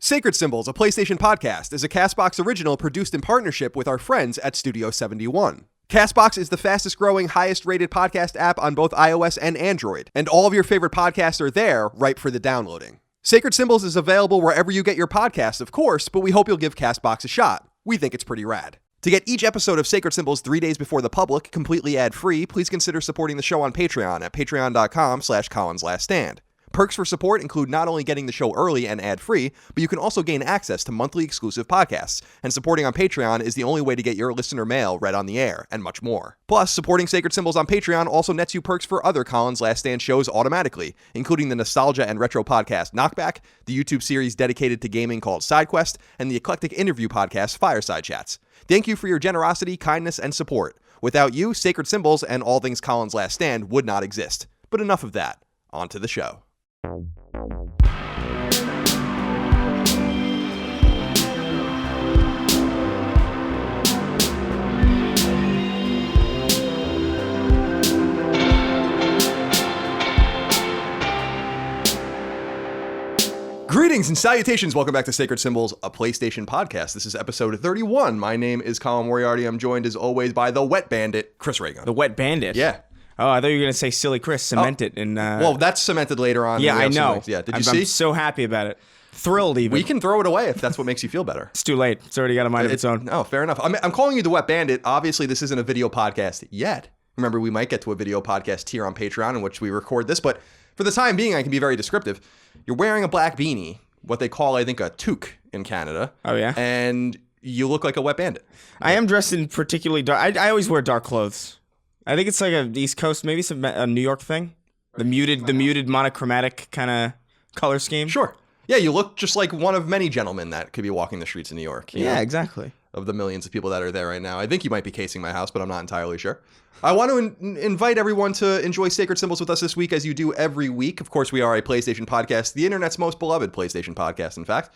Sacred Symbols, a PlayStation podcast, is a CastBox original produced in partnership with our friends at Studio 71. CastBox is the fastest growing, highest rated podcast app on both iOS and Android, and all of your favorite podcasts are there, ripe for the downloading. Sacred Symbols is available wherever you get your podcasts, of course, but we hope you'll give CastBox a shot. We think it's pretty rad. To get each episode of Sacred Symbols 3 days before the public, completely ad-free, please consider supporting the show on Patreon at patreon.com/CollinsLastStand. Perks for support include not only getting the show early and ad-free, but you can also gain access to monthly exclusive podcasts. And supporting on Patreon is the only way to get your listener mail read on the air, and much more. Plus, supporting Sacred Symbols on Patreon also nets you perks for other Collins Last Stand shows automatically, including the nostalgia and retro podcast Knockback, the YouTube series dedicated to gaming called SideQuest, and the eclectic interview podcast Fireside Chats. Thank you for your generosity, kindness, and support. Without you, Sacred Symbols and all things Collins Last Stand would not exist. But enough of that. On to the show. Greetings and salutations. Welcome back to Sacred Symbols, a PlayStation podcast. This is episode 31. My name is Colin Moriarty. I'm joined as always by the Wet Bandit, Chris Reagan. The Wet Bandit? Yeah. Oh, I thought you were going to say Silly Chris, cement it. And, well, that's cemented later on. Yeah, I know. Yeah, did you see? I'm so happy about it. Thrilled even. We can throw it away if that's what makes you feel better. It's too late. It's already got a mind of its own. Oh, fair enough. I'm calling you the Wet Bandit. Obviously, this isn't a video podcast yet. Remember, we might get to a video podcast here on Patreon in which we record this, but for the time being, I can be very descriptive. You're wearing a black beanie, what they call, I think, a toque in Canada. Oh, yeah? And you look like a wet bandit. I am dressed in particularly dark. I always wear dark clothes. I think it's like a East Coast, maybe a New York thing. The muted monochromatic kind of color scheme. Sure. Yeah, you look just like one of many gentlemen that could be walking the streets of New York. You know, exactly. Of the millions of people that are there right now. I think you might be casing my house, but I'm not entirely sure. I want to invite everyone to enjoy Sacred Symbols with us this week, as you do every week. Of course, we are a PlayStation podcast, the internet's most beloved PlayStation podcast, in fact.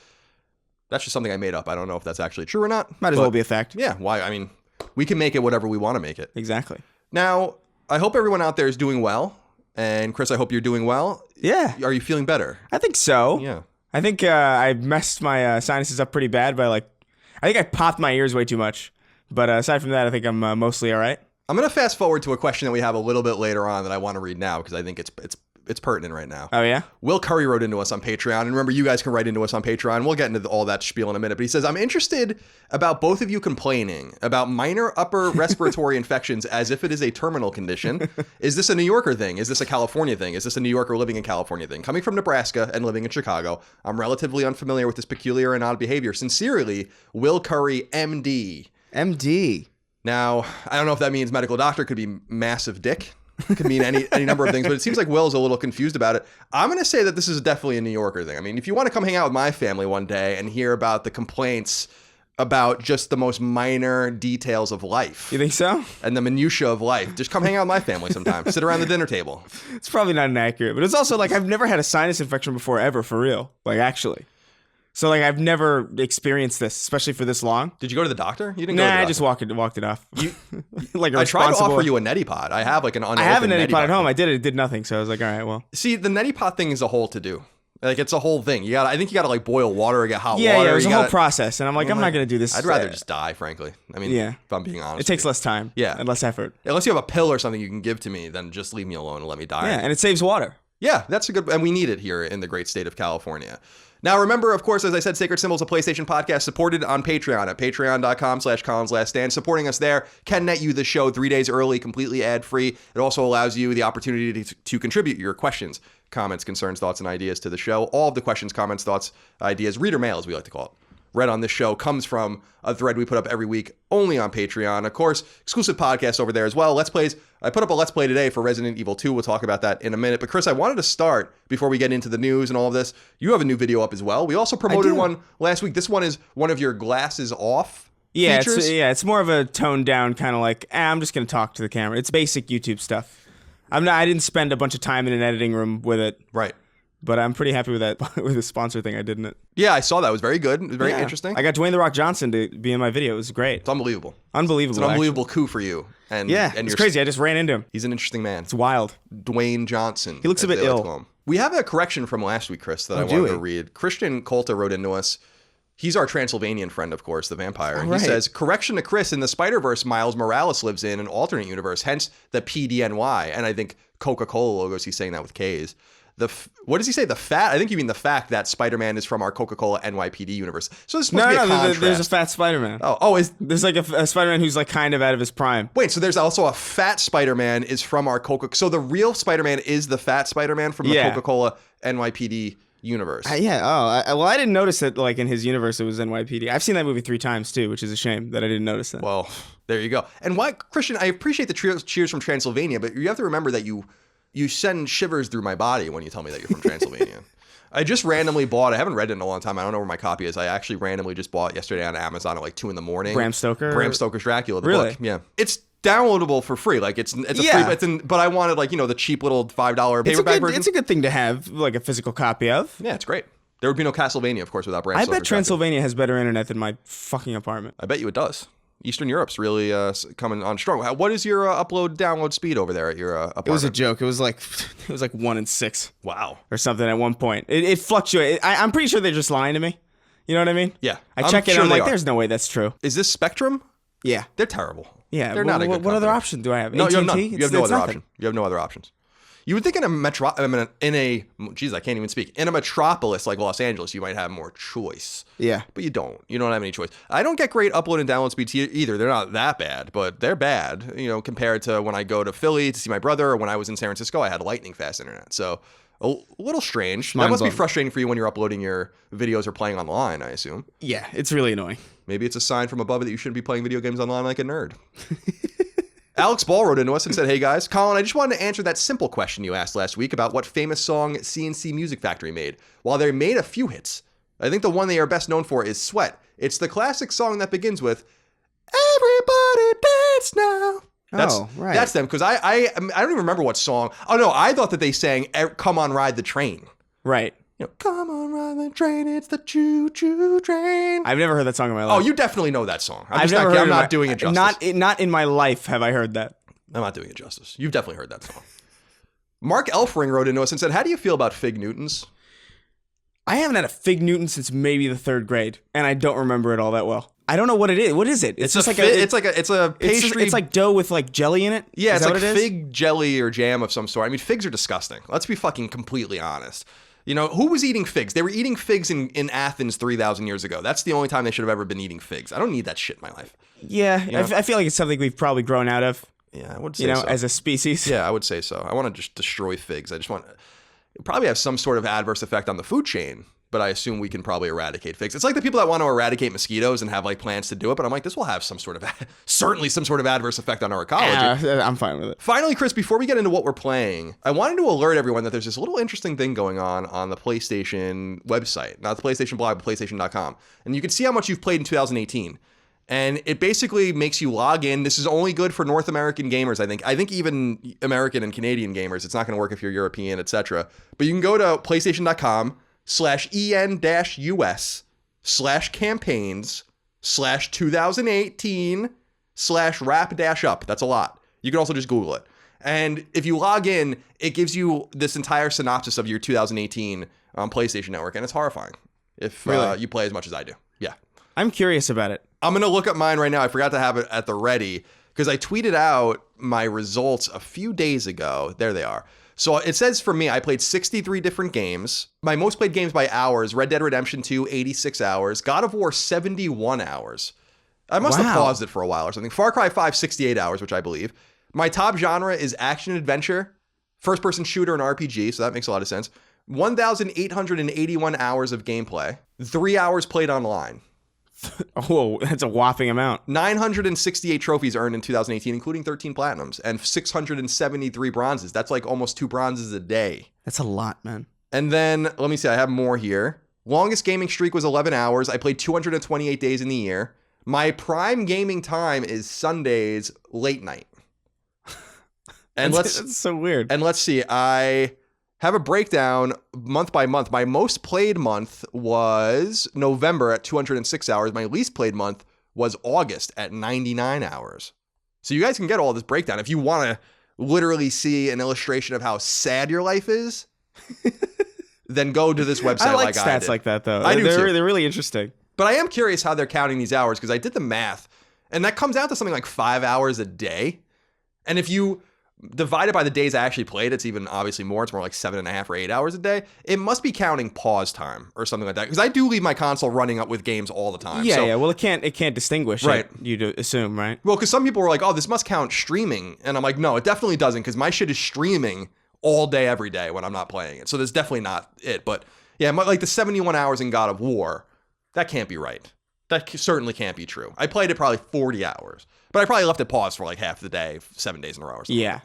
That's just something I made up. I don't know if that's actually true or not. Might as well be a fact. Yeah, why? I mean, we can make it whatever we want to make it. Exactly. Now, I hope everyone out there is doing well. And Chris, I hope you're doing well. Yeah. Are you feeling better? I think so. Yeah. I think I messed my sinuses up pretty bad by I think I popped my ears way too much. But aside from that, I think I'm mostly all right. I'm going to fast forward to a question that we have a little bit later on that I want to read now because I think it's pertinent right now. Oh, yeah? Will Curry wrote into us on Patreon. And remember, you guys can write into us on Patreon. We'll get into all that spiel in a minute. But he says, I'm interested about both of you complaining about minor upper respiratory infections as if it is a terminal condition. Is this a New Yorker thing? Is this a California thing? Is this a New Yorker living in California thing? Coming from Nebraska and living in Chicago, I'm relatively unfamiliar with this peculiar and odd behavior. Sincerely, Will Curry, MD. MD. Now, I don't know if that means medical doctor, could be massive dick. Could mean any number of things, but it seems like Will's a little confused about it. I'm going to say that this is definitely a New Yorker thing. I mean, if you want to come hang out with my family one day and hear about the complaints about just the most minor details of life. You think so? And the minutia of life. Just come hang out with my family sometime. Sit around the dinner table. It's probably not inaccurate, but it's also I've never had a sinus infection before ever, for real. Actually. So I've never experienced this, especially for this long. Did you go to the doctor? You didn't go to the doctor. I just walked it off. I tried to offer you a neti pot. I have an unopened I have a neti pot at thing. home. I did it. It did nothing. So I was like, all right, well. See, the neti pot thing is a whole to do. It's a whole thing. I think you got to boil water or get hot water. Yeah, it was a whole process. And I'm not going to do this. I'd rather just die, frankly. I mean, if I'm being honest. It takes less time. Yeah. And less effort. Unless you have a pill or something you can give to me, then just leave me alone and let me die. Yeah, and it saves water. Yeah, that's a good, and we need it here in the great state of California. Now, remember, of course, as I said, Sacred Symbols, a PlayStation podcast supported on Patreon at patreon.com/CollinsLastStand. Supporting us there can net you the show 3 days early, completely ad-free. It also allows you the opportunity to contribute your questions, comments, concerns, thoughts, and ideas to the show. All of the questions, comments, thoughts, ideas, reader mail, as we like to call it, read on this show comes from a thread we put up every week only on Patreon. Of course, exclusive podcasts over there as well. Let's Plays. I put up a Let's Play today for Resident Evil 2. We'll talk about that in a minute. But Chris, I wanted to start before we get into the news and all of this. You have a new video up as well. We also promoted one last week. This one is one of your glasses off features. It's more of a toned down kind of I'm just going to talk to the camera. It's basic YouTube stuff. I didn't spend a bunch of time in an editing room with it. Right. But I'm pretty happy with that with the sponsor thing I did in it. Yeah, I saw that. It was very good. It was very interesting. I got Dwayne The Rock Johnson to be in my video. It was great. It's unbelievable. Unbelievable. It's an unbelievable coup for you. And it's crazy. I just ran into him. He's an interesting man. It's wild. Dwayne Johnson. He looks a bit ill. We have a correction from last week, Chris, that I wanted to read. Christian Colta wrote into us. He's our Transylvanian friend, of course, the vampire. He says, correction to Chris, in the Spider-Verse, Miles Morales lives in an alternate universe, hence the PDNY. And I think Coca-Cola logos, he's saying that with K's. What does he say? The fat? I think you mean the fact that Spider-Man is from our Coca-Cola NYPD universe. So this is supposed to be a contrast. There's a fat Spider-Man. There's like a Spider-Man who's like kind of out of his prime. Wait, so there's also a fat Spider-Man is from our Coca. So the real Spider-Man is the fat Spider-Man from the Coca-Cola NYPD universe. I didn't notice that like in his universe it was NYPD. I've seen that movie 3 times too, which is a shame that I didn't notice that. Well, there you go. And why, Christian? I appreciate the cheers from Transylvania, but you have to remember that you send shivers through my body when you tell me that you're from Transylvania. I just randomly bought. I haven't read it in a long time. I don't know where my copy is. I actually randomly just bought it yesterday on Amazon at like 2 a.m. Bram Stoker's Dracula. The really? book. Yeah, it's downloadable for free. Like it's a free. But I wanted like the cheap little $5 paperback version. It's a good thing to have like a physical copy of. Yeah, it's great. There would be no Castlevania, of course, without Bram Stoker's I bet Transylvania has better internet than my fucking apartment. I bet you it does. Eastern Europe's really coming on strong. What is your download speed over there at your apartment? It was a joke. It was like 1 in 6. Wow. Or something at one point. It fluctuated. I'm pretty sure they're just lying to me. You know what I mean? Yeah. I check it and I'm like, there's no way that's true. Is this Spectrum? Yeah. They're terrible. Yeah. They're not a good company. What other option do I have? No, you have none. AT&T? You have no other option. You have no other options. You would think in a I can't even speak. In a metropolis like Los Angeles, you might have more choice. Yeah. But you don't. You don't have any choice. I don't get great upload and download speeds either. They're not that bad, but they're bad, compared to when I go to Philly to see my brother, or when I was in San Francisco, I had lightning fast internet. So a little strange. That must be frustrating for you when you're uploading your videos or playing online, I assume. Yeah, it's really annoying. Maybe it's a sign from above that you shouldn't be playing video games online like a nerd. Alex Ball wrote into us and said, hey guys, Colin, I just wanted to answer that simple question you asked last week about what famous song CNC Music Factory made. While they made a few hits, I think the one they are best known for is Sweat. It's the classic song that begins with, everybody dance now. Right. That's them, because I don't even remember what song. Oh no, I thought that they sang Come On Ride the Train. Right. Come on, ride the train, it's the choo-choo train. I've never heard that song in my life. Oh, you definitely know that song. I'm not doing it justice. Not in my life have I heard that. I'm not doing it justice. You've definitely heard that song. Mark Elfring wrote into us and said, how do you feel about Fig Newtons? I haven't had a Fig Newton since maybe the 3rd grade, and I don't remember it all that well. I don't know what it is. What is it? It's just it's a pastry. It's like dough with like jelly in it. Yeah, it's like fig jelly or jam of some sort. I mean, figs are disgusting. Let's be fucking completely honest. Who was eating figs? They were eating figs in Athens 3,000 years ago. That's the only time they should have ever been eating figs. I don't need that shit in my life. Yeah, I feel like it's something we've probably grown out of. Yeah, I would say so. As a species. Yeah, I would say so. I want to just destroy figs. I just want to probably have some sort of adverse effect on the food chain, but I assume we can probably eradicate figs. It's like the people that want to eradicate mosquitoes and have like plans to do it, but I'm like, this will have certainly some sort of adverse effect on our ecology. I'm fine with it. Finally, Chris, before we get into what we're playing, I wanted to alert everyone that there's this little interesting thing going on the PlayStation website, not the PlayStation blog, but PlayStation.com. And you can see how much you've played in 2018. And it basically makes you log in. This is only good for North American gamers, I think. I think even American and Canadian gamers, it's not going to work if you're European, etc. But you can go to PlayStation.com/en-us/campaigns/2018/rap-up. That's a lot. You can also just Google it. And if you log in, it gives you this entire synopsis of your 2018 PlayStation Network, and it's horrifying if you play as much as I do. Yeah. I'm curious about it. I'm going to look up mine right now. I forgot to have it at the ready because I tweeted out my results a few days ago. There they are. So it says for me, I played 63 different games. My most played games by hours, Red Dead Redemption 2, 86 hours. God of War, 71 hours. I must have paused it for a while or something. Far Cry 5, 68 hours, which I believe. My top genre is action adventure, first-person shooter, and RPG, so that makes a lot of sense. 1,881 hours of gameplay. 3 hours played online. Oh, that's a whopping amount. 968 trophies earned in 2018, including 13 platinums and 673 bronzes. That's like almost 2 bronzes a day. That's a lot, man. And then, let me see, I have more here. Longest gaming streak was 11 hours. I played 228 days in the year. My prime gaming time is Sundays late night. And that's so weird. And let's see, I have a breakdown month by month. My most played month was November at 206 hours. My least played month was August at 99 hours. So you guys can get all this breakdown. If you want to literally see an illustration of how sad your life is, then go to this website. I like I stats did. like that, though. I do too. They're really interesting. But I am curious how they're counting these hours, because I did the math, and that comes out to something like 5 hours a day. And if you divide it by the days I actually played, it's even obviously more. It's more like 7.5 or 8 hours a day. It must be counting pause time or something like that, because I do leave my console running up with games all the time. Yeah, so, yeah. Well, it can't distinguish. Right. You'd assume, right? Well, because some people were like, oh, this must count streaming. And I'm like, no, it definitely doesn't, because my shit is streaming all day, every day when I'm not playing it. So that's definitely not it. But yeah, like the 71 hours in God of War, that can't be right. That certainly can't be true. I played it probably 40 hours, but I probably left it paused for like half the day, 7 days in a row or something. Yeah.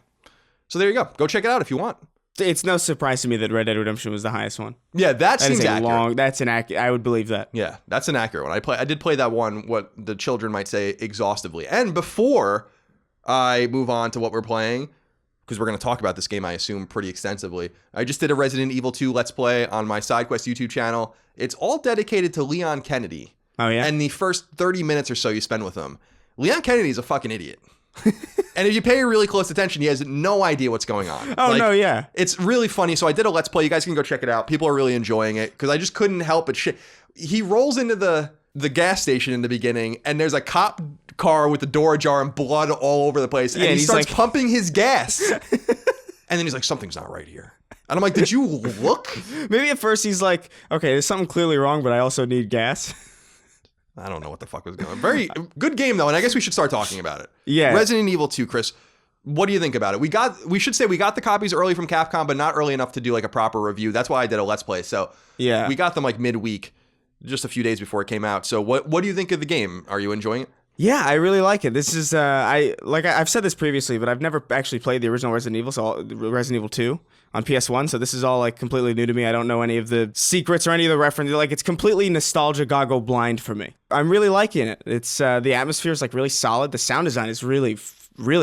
So there you go. Go check it out if you want. It's no surprise to me that Red Dead Redemption was the highest one. Yeah, that seems is accurate. That's an accurate. I would believe that. Yeah, that's an accurate one. I did play that one, what the children might say, exhaustively. And before I move on to what we're playing, because we're going to talk about this game, I assume, pretty extensively, I just did a Resident Evil 2 Let's Play on my SideQuest YouTube channel. It's all dedicated to Leon Kennedy. Oh, yeah? And the first 30 minutes or so you spend with him. Leon Kennedy's a fucking idiot. And if you pay really close attention, he has no idea what's going on. Oh, no, yeah. It's really funny. So I did a Let's Play. You guys can go check it out. People are really enjoying it, because I just couldn't help but shit. He rolls into the gas station in the beginning, and there's a cop car with the door ajar and blood all over the place. And he starts pumping his gas. And then he's like, something's not right here. And I'm like, did you look? Maybe at first he's like, okay, there's something clearly wrong, but I also need gas. I don't know what the fuck was going on. Very good game, though, and I guess we should start talking about it. Yeah. Resident Evil 2, Chris, what do you think about it? We should say we got the copies early from Capcom, but not early enough to do like a proper review. That's why I did a Let's Play. So yeah, we got them like midweek, just a few days before it came out. So what do you think of the game? Are you enjoying it? Yeah, I really like it. This is I've said this previously, but I've never actually played the original Resident Evil, so Resident Evil 2 on PS1. So this is all like completely new to me. I don't know any of the secrets or any of the references. Like, it's completely nostalgia goggle blind for me. I'm really liking it. It's the atmosphere is like really solid. The sound design is really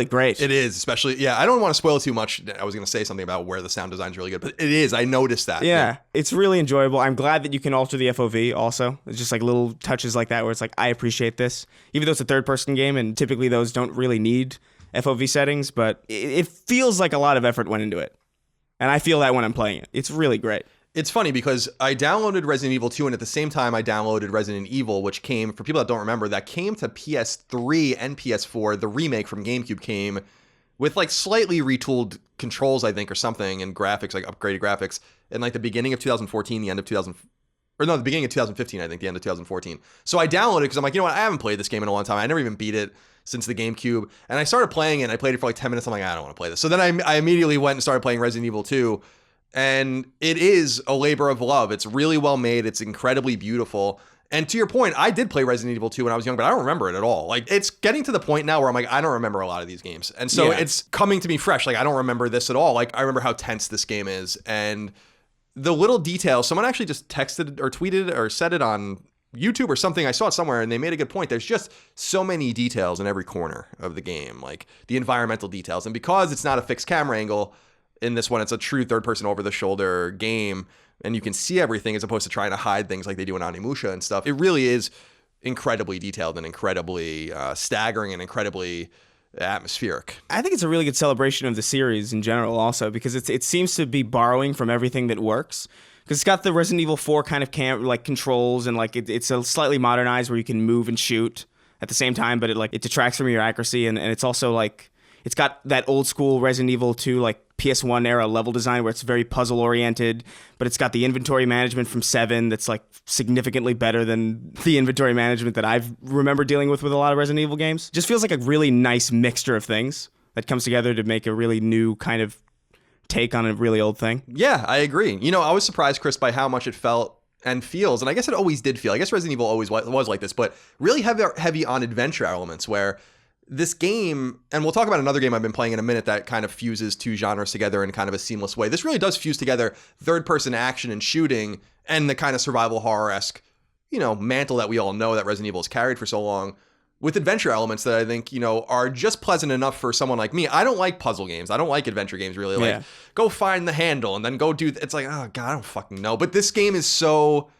great. It is, especially, yeah, I don't want to spoil too much. I was going to say something about where the sound design is really good, but it is. I noticed that. Yeah, it's really enjoyable. I'm glad that you can alter the FOV also. It's just like little touches like that where it's like, I appreciate this. Even though it's a third-person game, and typically those don't really need FOV settings, but it feels like a lot of effort went into it. And I feel that when I'm playing it. It's really great. It's funny because I downloaded Resident Evil 2, and at the same time I downloaded Resident Evil, which came, for people that don't remember, that came to PS3 and PS4. The remake from GameCube came with like slightly retooled controls, I think, or something, and graphics, like upgraded graphics, in like the beginning of 2014, the beginning of 2015, I think, the end of 2014. So I downloaded it because I'm like, you know what, I haven't played this game in a long time. I never even beat it since the GameCube. And I started playing it, and I played it for like 10 minutes. I'm like, I don't want to play this. So then I immediately went and started playing Resident Evil 2. And it is a labor of love. It's really well made. It's incredibly beautiful. And to your point, I did play Resident Evil 2 when I was young, but I don't remember it at all. Like, it's getting to the point now where I'm like, I don't remember a lot of these games. And so it's coming to me fresh. Like, I don't remember this at all. Like, I remember how tense this game is. And the little details, someone actually just texted or tweeted or said it on YouTube or something. I saw it somewhere, and they made a good point. There's just so many details in every corner of the game, like the environmental details. And because it's not a fixed camera angle, in this one, it's a true third-person over-the-shoulder game, and you can see everything as opposed to trying to hide things like they do in Onimusha and stuff. It really is incredibly detailed and incredibly staggering and incredibly atmospheric. I think it's a really good celebration of the series in general also, because it seems to be borrowing from everything that works. Because it's got the Resident Evil 4 kind of controls, and like it's a slightly modernized where you can move and shoot at the same time, but it detracts from your accuracy, and it's also like, it's got that old school Resident Evil 2 like PS1 era level design where it's very puzzle oriented, but it's got the inventory management from 7 that's like significantly better than the inventory management that I've remember dealing with a lot of Resident Evil games. Just feels like a really nice mixture of things that comes together to make a really new kind of take on a really old thing. Yeah, I agree. You know, I was surprised, Chris, by how much it felt and feels, and I guess it always did feel. I guess Resident Evil always was like this, but really heavy on adventure elements where this game, and we'll talk about another game I've been playing in a minute that kind of fuses two genres together in kind of a seamless way. This really does fuse together third-person action and shooting and the kind of survival horror-esque, you know, mantle that we all know that Resident Evil has carried for so long with adventure elements that I think, are just pleasant enough for someone like me. I don't like puzzle games. I don't like adventure games really. Like, go find the handle and then go do... It's like, oh, God, I don't fucking know. But this game is so...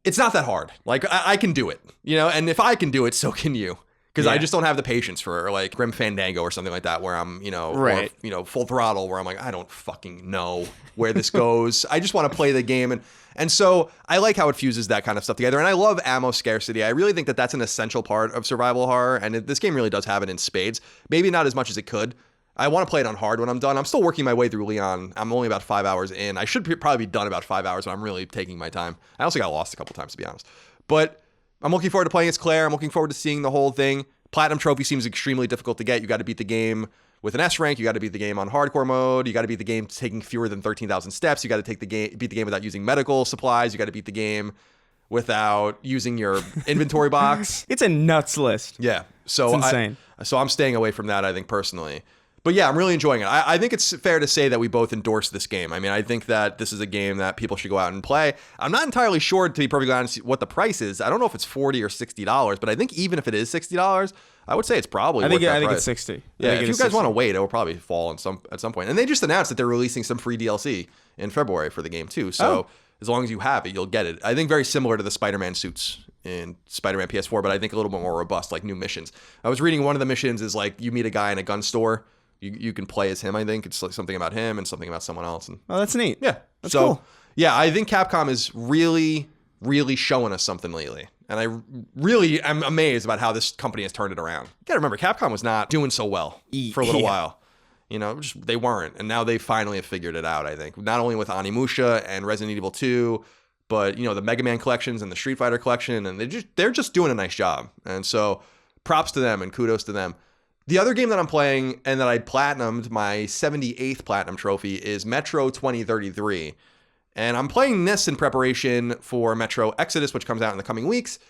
It's not that hard. Like, I can do it, and if I can do it, so can you. Because I just don't have the patience for, like, Grim Fandango or something like that where I'm, right. or, Full Throttle where I'm like, I don't fucking know where this goes. I just want to play the game. And so I like how it fuses that kind of stuff together. And I love ammo scarcity. I really think that that's an essential part of survival horror. And this game really does have it in spades. Maybe not as much as it could. I want to play it on hard when I'm done. I'm still working my way through Leon. I'm only about 5 hours in. I should probably be done about 5 hours, but I'm really taking my time. I also got lost a couple times, to be honest. But I'm looking forward to playing as Claire. I'm looking forward to seeing the whole thing. Platinum trophy seems extremely difficult to get. You got to beat the game with an S rank. You got to beat the game on hardcore mode. You got to beat the game taking fewer than 13,000 steps. You got to beat the game without using medical supplies. You got to beat the game without using your inventory box. It's a nuts list. Yeah. So it's insane. So I'm staying away from that, I think, personally. But yeah, I'm really enjoying it. I think it's fair to say that we both endorse this game. I mean, I think that this is a game that people should go out and play. I'm not entirely sure, to be perfectly honest, what the price is. I don't know if it's $40 or $60, but I think even if it is $60, I would say it's probably worth that price. I think it's 60. Yeah, if you guys want to wait, it will probably fall at some point. And they just announced that they're releasing some free DLC in February for the game too. So as long as you have it, you'll get it. I think very similar to the Spider-Man suits in Spider-Man PS4, but I think a little bit more robust, like new missions. I was reading one of the missions is like you meet a guy in a gun store. You can play as him, I think. It's like something about him and something about someone else. And oh, that's neat. Yeah. That's cool. Yeah, I think Capcom is really, really showing us something lately. And I really am amazed about how this company has turned it around. You gotta remember, Capcom was not doing so well for a little while. They weren't. And now they finally have figured it out, I think. Not only with Onimusha and Resident Evil 2, but, the Mega Man collections and the Street Fighter collection. And they're just doing a nice job. And so props to them and kudos to them. The other game that I'm playing and that I platinumed, my 78th platinum trophy, is Metro 2033. And I'm playing this in preparation for Metro Exodus, which comes out in the coming weeks.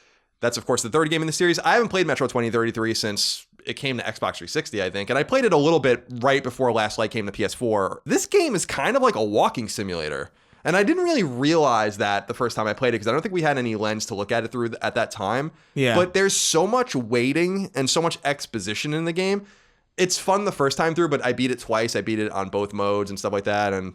That's, of course, the third game in the series. I haven't played Metro 2033 since it came to Xbox 360, I think. And I played it a little bit right before Last Light came to PS4. This game is kind of like a walking simulator. And I didn't really realize that the first time I played it because I don't think we had any lens to look at it through at that time. Yeah. But there's so much waiting and so much exposition in the game. It's fun the first time through, but I beat it twice. I beat it on both modes and stuff like that. And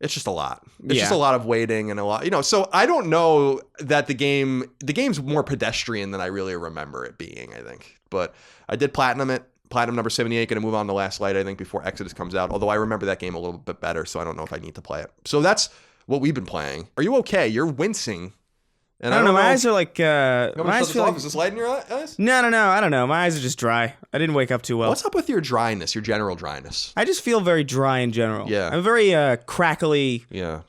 it's just a lot. It's just a lot of waiting and a lot, so I don't know that the game's more pedestrian than I really remember it being, I think. But I did platinum it. Platinum number 78, going to move on to Last Light, I think, before Exodus comes out. Although I remember that game a little bit better, so I don't know if I need to play it. So that's what we've been playing. Are you okay? You're wincing. And I don't know. My eyes are like... my eyes feel like... Is this light in your eyes? No. I don't know. My eyes are just dry. I didn't wake up too well. What's up with your dryness, your general dryness? I just feel very dry in general. Yeah. I'm a very crackly, yeah.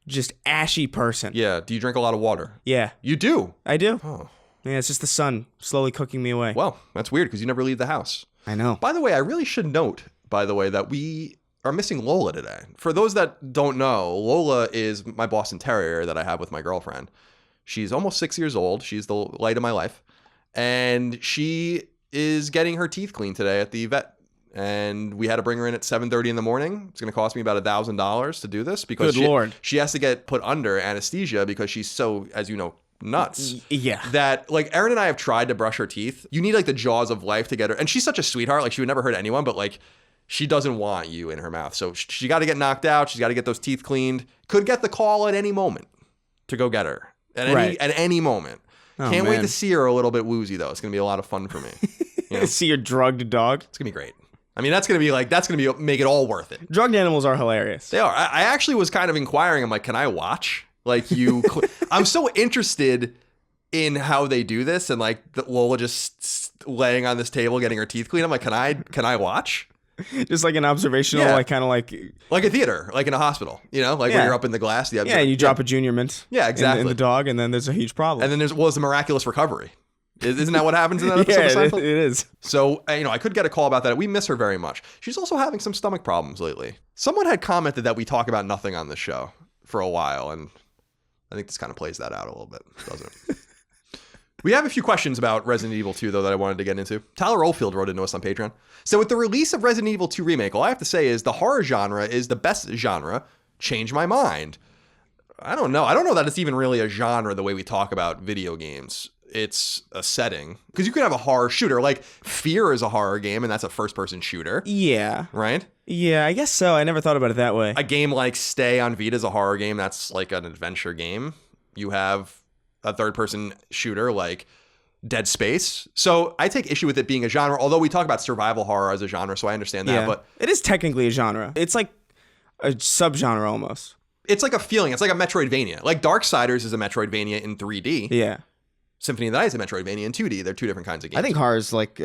Just ashy person. Yeah. Do you drink a lot of water? Yeah. You do? I do. Oh. Yeah, it's just the sun slowly cooking me away. Well, that's weird because you never leave the house. I know. By the way, I really should note, that we are missing Lola today. For those that don't know, Lola is my Boston Terrier that I have with my girlfriend. She's almost 6 years old. She's the light of my life. And she is getting her teeth cleaned today at the vet. And we had to bring her in at 7:30 in the morning. It's going to cost me about $1,000 to do this because Lord. She has to get put under anesthesia because she's so, as you know, nuts. Yeah. That, like, Erin and I have tried to brush her teeth. You need, like, the jaws of life to get her. And she's such a sweetheart. Like, she would never hurt anyone, but, like, she doesn't want you in her mouth. So she got to get knocked out. She's got to get those teeth cleaned. Could get the call at any moment to go get her. At any moment. Oh, Can't wait to see her a little bit woozy, though. It's going to be a lot of fun for me. See your drugged dog? It's going to be great. I mean, that's going to be make it all worth it. Drugged animals are hilarious. They are. I actually was kind of inquiring. I'm like, can I watch? Like, you... I'm so interested in how they do this, and like Lola just laying on this table getting her teeth cleaned. I'm like, can I watch? Just like an observational, kind of like a theater, like in a hospital, like when you're up in the glass. You drop a junior mint. Yeah, exactly. In the dog, and then there's a huge problem. And then there's a miraculous recovery. Isn't that what happens in that episode? Of Seinfeld? It is. So, I could get a call about that. We miss her very much. She's also having some stomach problems lately. Someone had commented that we talk about nothing on this show for a while, and I think this kind of plays that out a little bit, doesn't it? We have a few questions about Resident Evil 2, though, that I wanted to get into. Tyler Oldfield wrote into us on Patreon. So with the release of Resident Evil 2 Remake, all I have to say is the horror genre is the best genre. Change my mind. I don't know. I don't know that it's even really a genre the way we talk about video games. it's a setting. Because you could have a horror shooter. Like, Fear is a horror game, and that's a first-person shooter. Yeah. Right? Yeah, I guess so. I never thought about it that way. A game like Stay on Vita is a horror game. That's like an adventure game. You have a third-person shooter like Dead Space. So I take issue with it being a genre, although we talk about survival horror as a genre, so I understand that. Yeah. But it is technically a genre. It's like a subgenre almost. It's like a feeling. It's like a Metroidvania. Like Darksiders is a Metroidvania in 3D. Yeah. Symphony of the Night is a Metroidvania in 2D. They're two different kinds of games. I think horror is like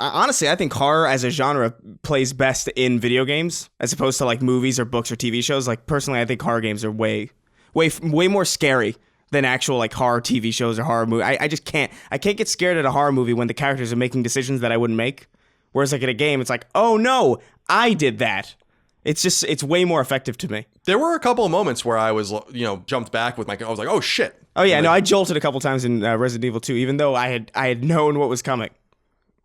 honestly, I think horror as a genre plays best in video games as opposed to like movies or books or TV shows. Like personally, I think horror games are way more scary than actual like horror TV shows or horror movies. I just can't. I can't get scared at a horror movie when the characters are making decisions that I wouldn't make. Whereas like in a game, it's like, oh no, I did that. It's way more effective to me. There were a couple of moments where I was, jumped back with I was like, oh shit. Oh yeah, no, I jolted a couple times in Resident Evil 2, even though I had known what was coming.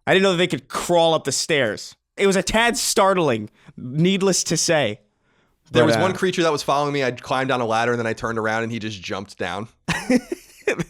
I didn't know that they could crawl up the stairs. It was a tad startling, needless to say. There was one creature that was following me. I climbed down a ladder and then I turned around and he just jumped down.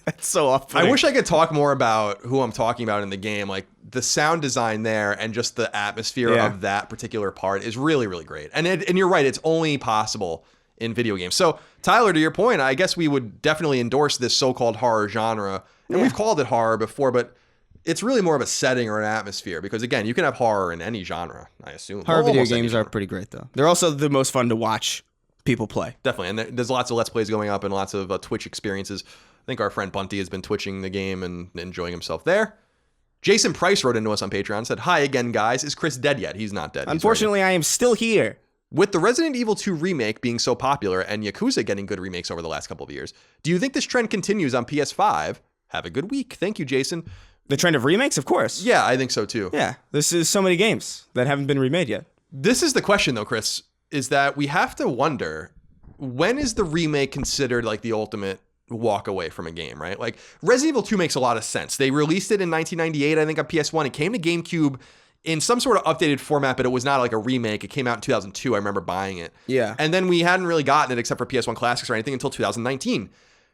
That's so off. I wish I could talk more about who I'm talking about in the game. Like the sound design there and just the atmosphere of that particular part is really, really great. And you're right, it's only possible in video games. So Tyler, to your point, I guess we would definitely endorse this so-called horror genre. And we've called it horror before, but it's really more of a setting or an atmosphere because, again, you can have horror in any genre, I assume. Horror video games are pretty great, though. They're also the most fun to watch people play. Definitely. And there's lots of Let's Plays going up and lots of Twitch experiences. I think our friend Bunty has been twitching the game and enjoying himself there. Jason Price wrote into us on Patreon and said, "Hi again, guys. Is Chris dead yet?" He's not dead. Unfortunately, I am still here. With the Resident Evil 2 remake being so popular and Yakuza getting good remakes over the last couple of years, do you think this trend continues on PS5? Have a good week. Thank you, Jason. The trend of remakes, of course. Yeah, I think so too. Yeah, this is so many games that haven't been remade yet. This is the question, though, Chris, is that we have to wonder, when is the remake considered like the ultimate walk away from a game, right? Like Resident Evil 2 makes a lot of sense. They released it in 1998, I think, on PS1. It came to GameCube in some sort of updated format, but it was not like a remake. It came out in 2002. I remember buying it. Yeah. And then we hadn't really gotten it except for PS1 Classics or anything until 2019.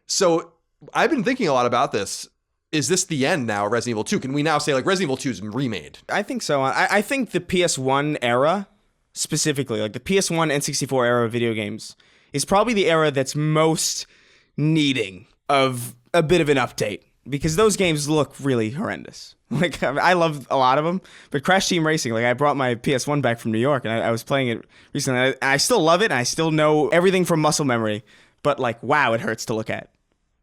So I've been thinking a lot about this. Is this the end now of Resident Evil 2? Can we now say like Resident Evil 2 is remade? I think so. I think the PS1 era, specifically, like the PS1 N64 era of video games, is probably the era that's most needing of a bit of an update. Because those games look really horrendous. Like, I love a lot of them, but Crash Team Racing, like, I brought my PS1 back from New York, and I was playing it recently. I still love it, and I still know everything from muscle memory, but, like, wow, it hurts to look at.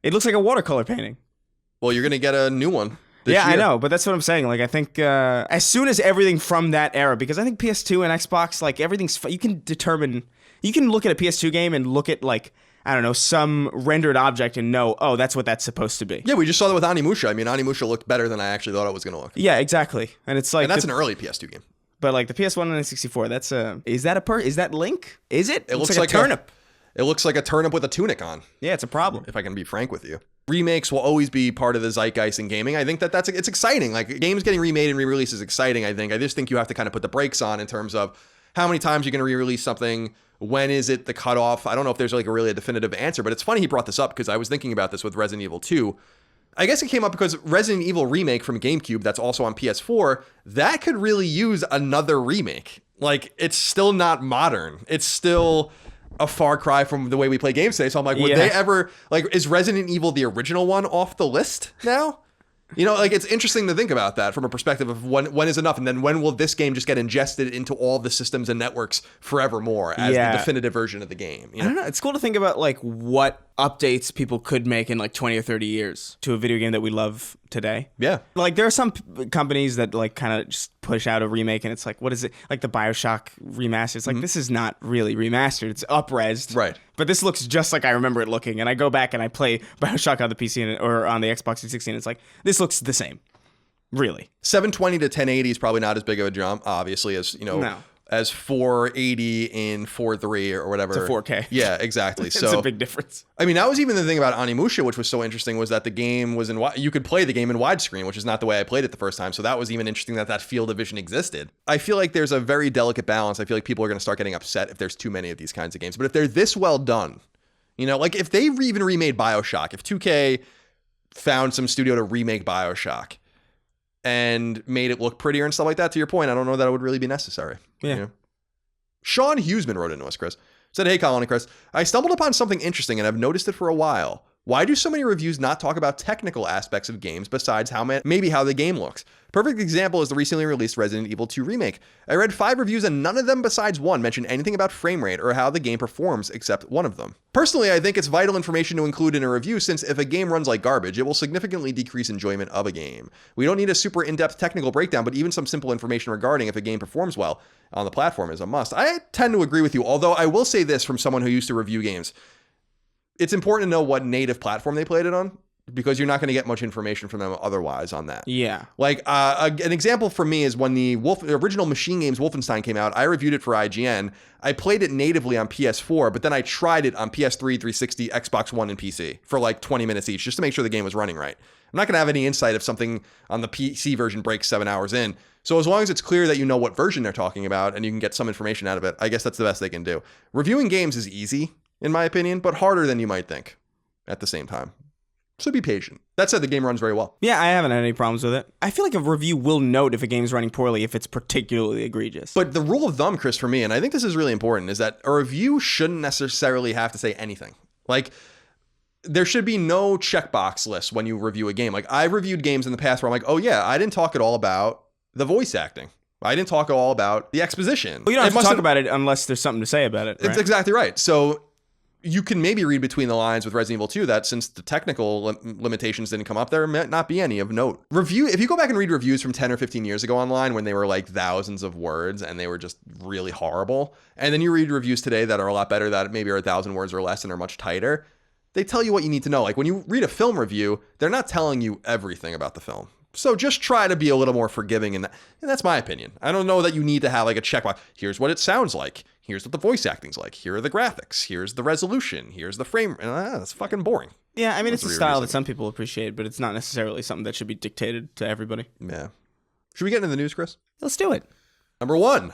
It looks like a watercolor painting. Well, you're going to get a new one this year. I know, but that's what I'm saying. Like, I think as soon as everything from that era, because I think PS2 and Xbox, like, everything's, you can look at a PS2 game and look at, like, I don't know, some rendered object and know, oh, that's what that's supposed to be. Yeah, we just saw that with Onimusha. I mean, Onimusha looked better than I actually thought it was going to look. Yeah, exactly. And it's like... And that's an early PS2 game. But like the PS1 and the 64, that's is that Link? Is it? It looks like a turnip. It looks like a turnip with a tunic on. Yeah, it's a problem. If I can be frank with you. Remakes will always be part of the zeitgeist in gaming. I think it's exciting. Like, games getting remade and re-released is exciting, I think. I just think you have to kind of put the brakes on in terms of how many times you're going to re-release something. When is it the cutoff? I don't know if there's like a definitive answer, but it's funny he brought this up because I was thinking about this with Resident Evil 2. I guess it came up because Resident Evil Remake from GameCube, that's also on PS4, that could really use another remake. Like, it's still not modern. It's still a far cry from the way we play games today. So I'm like, would they ever, like, is Resident Evil the original one off the list now? You know, like, it's interesting to think about that from a perspective of when is enough, and then when will this game just get ingested into all the systems and networks forevermore as the definitive version of the game? You know? I don't know. It's cool to think about, like, what updates people could make in, like, 20 or 30 years to a video game that we love today. Yeah. Like, there are some companies that, like, kind of just push out a remake, and it's like, what is it? Like, the Bioshock Remaster. It's like, this is not really remastered. It's up-resed. Right. But this looks just like I remember it looking. And I go back and I play Bioshock on the PC or on the Xbox 360, and it's like, this looks the same. Really. 720 to 1080 is probably not as big of a jump, obviously, as, as 480 in 4.3 or whatever. To 4K. Yeah, exactly. It's a big difference. I mean, that was even the thing about Onimusha, which was so interesting, was that the game was you could play the game in widescreen, which is not the way I played it the first time. So that was even interesting that field of vision existed. I feel like there's a very delicate balance. I feel like people are going to start getting upset if there's too many of these kinds of games. But if they're this well done, like if they even remade Bioshock, if 2K found some studio to remake Bioshock and made it look prettier and stuff like that. To your point, I don't know that it would really be necessary. Yeah. You know? Sean Hughesman wrote into us, Chris. Said, hey, Colin and Chris, I stumbled upon something interesting and I've noticed it for a while. Why do so many reviews not talk about technical aspects of games besides maybe how the game looks? Perfect example is the recently released Resident Evil 2 Remake. I read 5 reviews and none of them besides one mention anything about frame rate or how the game performs except one of them. Personally, I think it's vital information to include in a review since if a game runs like garbage, it will significantly decrease enjoyment of a game. We don't need a super in-depth technical breakdown, but even some simple information regarding if a game performs well on the platform is a must. I tend to agree with you, although I will say this from someone who used to review games. It's important to know what native platform they played it on because you're not going to get much information from them otherwise on that. Yeah. Like an example for me is when the original Machine Games Wolfenstein came out, I reviewed it for IGN. I played it natively on PS4, but then I tried it on PS3, 360, Xbox One, and PC for like 20 minutes each just to make sure the game was running right. I'm not going to have any insight if something on the PC version breaks 7 hours in. So as long as it's clear that you know what version they're talking about and you can get some information out of it, I guess that's the best they can do. Reviewing games is easy, in my opinion, but harder than you might think at the same time. So be patient. That said, the game runs very well. Yeah, I haven't had any problems with it. I feel like a review will note if a game's running poorly if it's particularly egregious. But the rule of thumb, Chris, for me, and I think this is really important, is that a review shouldn't necessarily have to say anything. Like, there should be no checkbox list when you review a game. Like, I've reviewed games in the past where I'm like, oh yeah, I didn't talk at all about the voice acting. I didn't talk at all about the exposition. Well, you don't have to talk about it unless there's something to say about it, right? It's exactly right. So you can maybe read between the lines with Resident Evil 2 that since the technical limitations didn't come up, there might not be any of note. If you go back and read reviews from 10 or 15 years ago online when they were like thousands of words and they were just really horrible, and then you read reviews today that are a lot better, that maybe are 1,000 words or less and are much tighter, they tell you what you need to know. Like when you read a film review, they're not telling you everything about the film. So just try to be a little more forgiving in that. And that's my opinion. I don't know that you need to have like a checkbox. Here's what it sounds like. Here's what the voice acting's like. Here are the graphics. Here's the resolution. Here's the frame. That's fucking boring. Yeah, I mean, it's a style that some people appreciate, but it's not necessarily something that should be dictated to everybody. Yeah. Should we get into the news, Chris? Let's do it. Number 1.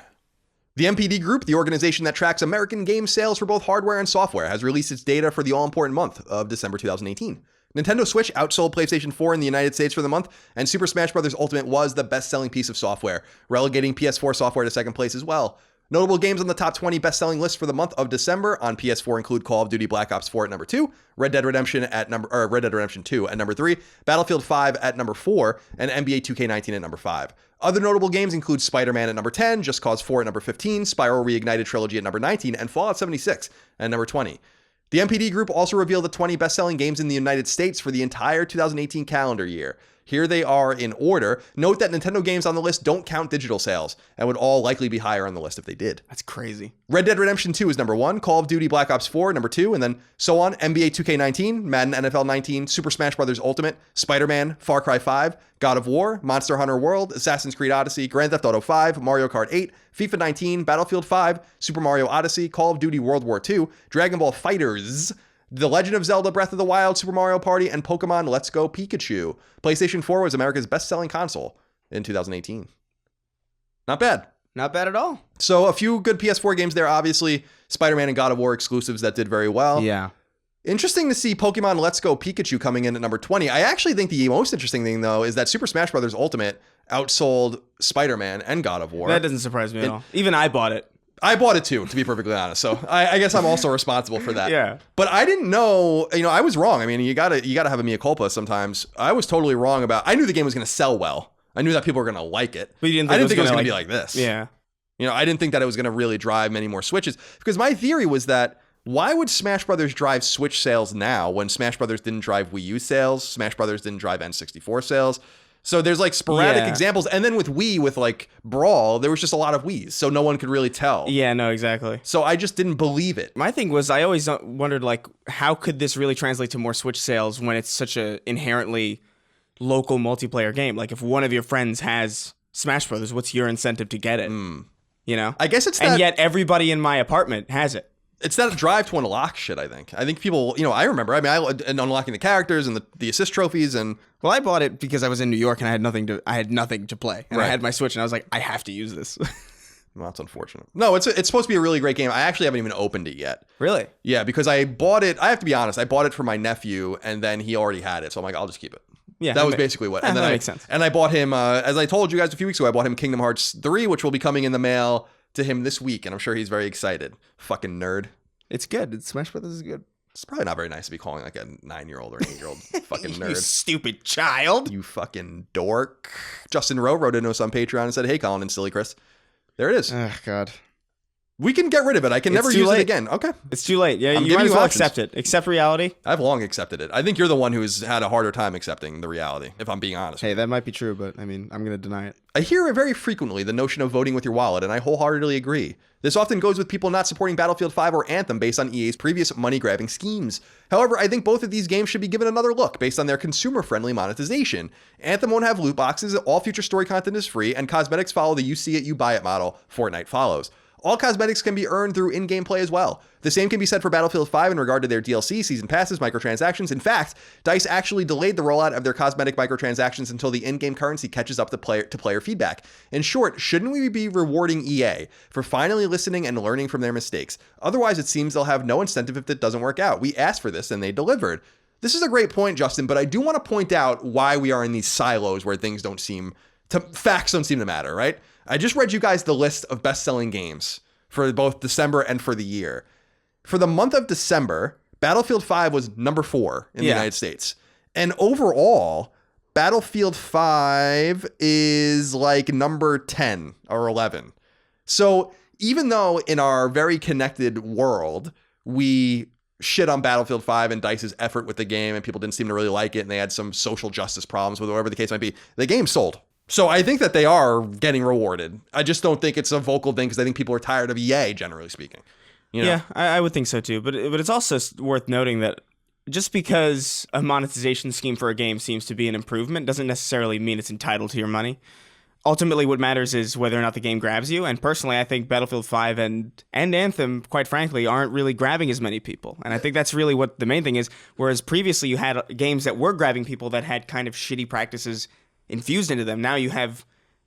The NPD Group, the organization that tracks American game sales for both hardware and software, has released its data for the all-important month of December 2018. Nintendo Switch outsold PlayStation 4 in the United States for the month, and Super Smash Bros. Ultimate was the best-selling piece of software, relegating PS4 software to second place as well. Notable games on the top 20 best-selling list for the month of December on PS4 include Call of Duty Black Ops 4 at number 2, Red Dead Redemption 2 at number 3, Battlefield 5 at number 4, and NBA 2K19 at number 5. Other notable games include Spider-Man at number 10, Just Cause 4 at number 15, Spyro Reignited Trilogy at number 19, and Fallout 76 at number 20. The NPD Group also revealed the 20 best-selling games in the United States for the entire 2018 calendar year. Here they are in order. Note that Nintendo games on the list don't count digital sales and would all likely be higher on the list if they did. That's crazy. Red Dead Redemption 2 is number 1, Call of Duty Black Ops 4 number 2, and then so on. NBA 2K19, Madden NFL 19, Super Smash Bros. Ultimate, Spider-Man, Far Cry 5, God of War, Monster Hunter World, Assassin's Creed Odyssey, Grand Theft Auto 5, Mario Kart 8, FIFA 19, Battlefield 5, Super Mario Odyssey, Call of Duty World War 2, Dragon Ball FighterZ, The Legend of Zelda Breath of the Wild, Super Mario Party, and Pokemon Let's Go Pikachu. PlayStation 4 was America's best-selling console in 2018. Not bad. Not bad at all. So a few good PS4 games there, obviously. Spider-Man and God of War exclusives that did very well. Yeah. Interesting to see Pokemon Let's Go Pikachu coming in at number 20. I actually think the most interesting thing, though, is that Super Smash Bros. Ultimate outsold Spider-Man and God of War. That doesn't surprise me at all. Even I bought it. I bought it too, to be perfectly honest. So I guess I'm also responsible for that. Yeah. But I didn't know, I was wrong. I mean, you gotta have a mea culpa sometimes. I was totally wrong I knew the game was going to sell well. I knew that people were going to like it. But you didn't think it was going to be like this. Yeah. I didn't think that it was going to really drive many more Switches. Because my theory was that why would Smash Brothers drive Switch sales now when Smash Brothers didn't drive Wii U sales, Smash Brothers didn't drive N64 sales? So there's like sporadic examples. And then with Wii, with like Brawl, there was just a lot of Wiis. So no one could really tell. Yeah, no, exactly. So I just didn't believe it. My thing was I always wondered, like, how could this really translate to more Switch sales when it's such a inherently local multiplayer game? Like, if one of your friends has Smash Brothers, what's your incentive to get it? You know? I guess it's that... And yet everybody in my apartment has it. It's that drive to unlock shit, I think. I think people, I remember. I mean, and unlocking the characters and the assist trophies and... Well, I bought it because I was in New York and I had nothing to play. And right. I had my Switch and I was like, I have to use this. Well, that's unfortunate. No, it's supposed to be a really great game. I actually haven't even opened it yet. Really? Yeah, because I bought it. I have to be honest. I bought it for my nephew, and then he already had it. So I'm like, I'll just keep it. Yeah, that was basically what. And then that makes sense. And I bought him, as I told you guys a few weeks ago, I bought him Kingdom Hearts 3, which will be coming in the mail to him this week, and I'm sure he's very excited. Fucking nerd. It's good. Smash Brothers is good. It's probably not very nice to be calling like a 9-year-old or 8-year-old fucking nerd. You stupid child. You fucking dork. Justin Rowe wrote into us on Patreon and said, hey, Colin and Silly Chris. There it is. Oh, God. We can get rid of it. I can never use it again. Okay. It's too late. Yeah, you might as well accept it. Accept reality. I've long accepted it. I think you're the one who's had a harder time accepting the reality, if I'm being honest. Hey, that might be true, but I mean, I'm going to deny it. I hear very frequently the notion of voting with your wallet, and I wholeheartedly agree. This often goes with people not supporting Battlefield 5 or Anthem based on EA's previous money-grabbing schemes. However, I think both of these games should be given another look based on their consumer-friendly monetization. Anthem won't have loot boxes, all future story content is free, and cosmetics follow the you see it, you buy it model Fortnite follows. All cosmetics can be earned through in-game play as well. The same can be said for Battlefield 5 in regard to their DLC, season passes, microtransactions. In fact, DICE actually delayed the rollout of their cosmetic microtransactions until the in-game currency catches up to player feedback. In short, shouldn't we be rewarding EA for finally listening and learning from their mistakes? Otherwise, it seems they'll have no incentive if it doesn't work out. We asked for this and they delivered. This is a great point, Justin, but I do want to point out why we are in these silos where facts don't seem to matter, right? I just read you guys the list of best-selling games for both December and for the year. For the month of December, Battlefield 5 was number 4 in the United States. And overall, Battlefield 5 is like number 10 or 11. So even though in our very connected world, we shit on Battlefield 5 and DICE's effort with the game and people didn't seem to really like it and they had some social justice problems with whatever the case might be, the game sold. So I think that they are getting rewarded. I just don't think it's a vocal thing because I think people are tired of EA, generally speaking. You know? Yeah, I would think so too. But it's also worth noting that just because a monetization scheme for a game seems to be an improvement doesn't necessarily mean it's entitled to your money. Ultimately, what matters is whether or not the game grabs you. And personally, I think Battlefield 5 and Anthem, quite frankly, aren't really grabbing as many people. And I think that's really what the main thing is. Whereas previously you had games that were grabbing people that had kind of shitty practices infused into them. Now you have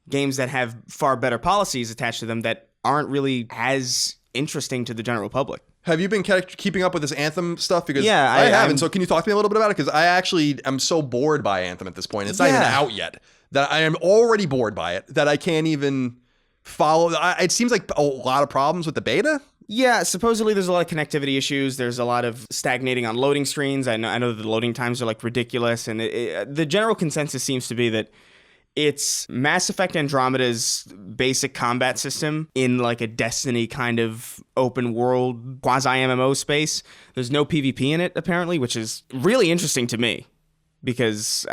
games that have far better policies attached to them that aren't really as interesting to the general public. Have you been keeping up with this Anthem stuff? Because yeah, I haven't. So can you talk to me a little bit about it? Because I actually am so bored by Anthem at this point. It's not even out yet. That I am already bored by it. That I can't even follow. It seems like a lot of problems with the beta. Yeah, supposedly there's a lot of connectivity issues. There's a lot of stagnating on loading screens. I know that the loading times are like ridiculous. And the general consensus seems to be that it's Mass Effect Andromeda's basic combat system in like a Destiny kind of open world quasi-MMO space. There's no PvP in it, apparently, which is really interesting to me because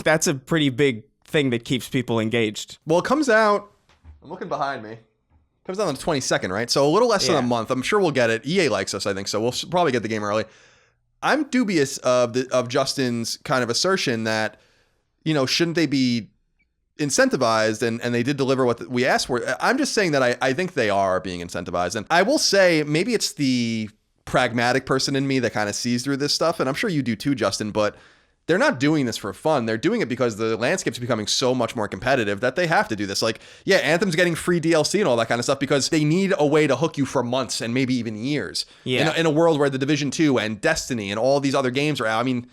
that's a pretty big thing that keeps people engaged. Well, it comes out, I'm looking behind me. Comes out on the 22nd, right? So a little less than a month. I'm sure we'll get it. EA likes us, I think, so we'll probably get the game early. I'm dubious of Justin's kind of assertion that, you know, shouldn't they be incentivized and they did deliver what we asked for. I'm just saying that I think they are being incentivized. And I will say maybe it's the pragmatic person in me that kind of sees through this stuff. And I'm sure you do too, Justin, but they're not doing this for fun. They're doing it because the landscape's becoming so much more competitive that they have to do this. Like, yeah, Anthem's getting free DLC and all that kind of stuff because they need a way to hook you for months and maybe even years. Yeah. In a world where the Division 2 and Destiny and all these other games are out. I mean,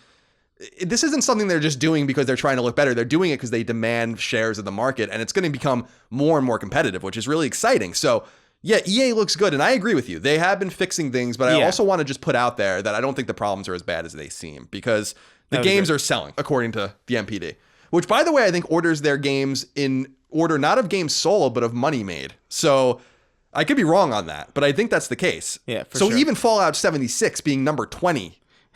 this isn't something they're just doing because they're trying to look better. They're doing it because they demand shares of the market, and it's going to become more and more competitive, which is really exciting. So, yeah, EA looks good, and I agree with you. They have been fixing things, but I also want to just put out there that I don't think the problems are as bad as they seem because the games are selling, according to the NPD, which, by the way, I think orders their games in order not of games sold, but of money made. So I could be wrong on that, but I think that's the case. Yeah, for so sure. Even Fallout 76 being number 20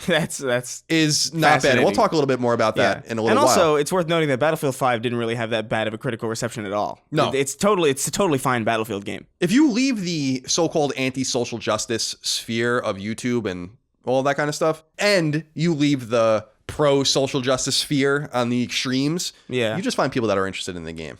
is not bad. And we'll talk a little bit more about that in a little while. And also, it's worth noting that Battlefield 5 didn't really have that bad of a critical reception at all. No. It's a totally fine Battlefield game. If you leave the so-called anti-social justice sphere of YouTube and all that kind of stuff, and you leave the pro-social justice sphere on the extremes, you just find people that are interested in the game.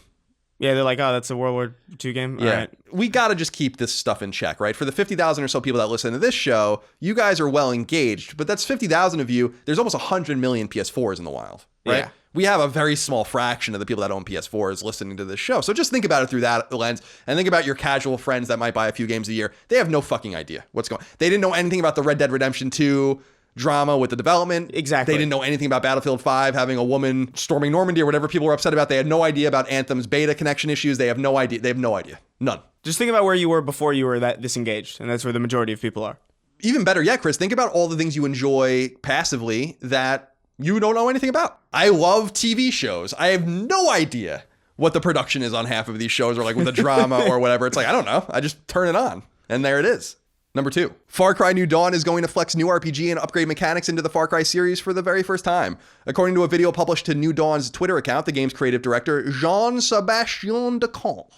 Yeah, they're like, oh, that's a World War II game? Yeah. All right. We got to just keep this stuff in check, right? For the 50,000 or so people that listen to this show, you guys are well engaged, but that's 50,000 of you. There's almost 100 million PS4s in the wild, right? Yeah. We have a very small fraction of the people that own PS4s listening to this show. So just think about it through that lens and think about your casual friends that might buy a few games a year. They have no fucking idea what's going on. They didn't know anything about the Red Dead Redemption 2 drama with the development. Exactly. They didn't know anything about Battlefield 5 having a woman storming Normandy or whatever people were upset about. They had no idea about Anthem's beta connection issues. They have no idea. They have no idea. None. Just think about where you were before you were that disengaged, and that's where the majority of people are. Even better yet, Chris, think about all the things you enjoy passively that you don't know anything about. I love TV shows. I have no idea what the production is on half of these shows or like with the drama or whatever. It's like, I don't know. I just turn it on and there it is. Number 2, Far Cry New Dawn is going to flex new RPG and upgrade mechanics into the Far Cry series for the very first time. According to a video published to New Dawn's Twitter account, the game's creative director, Jean-Sébastien Decamp,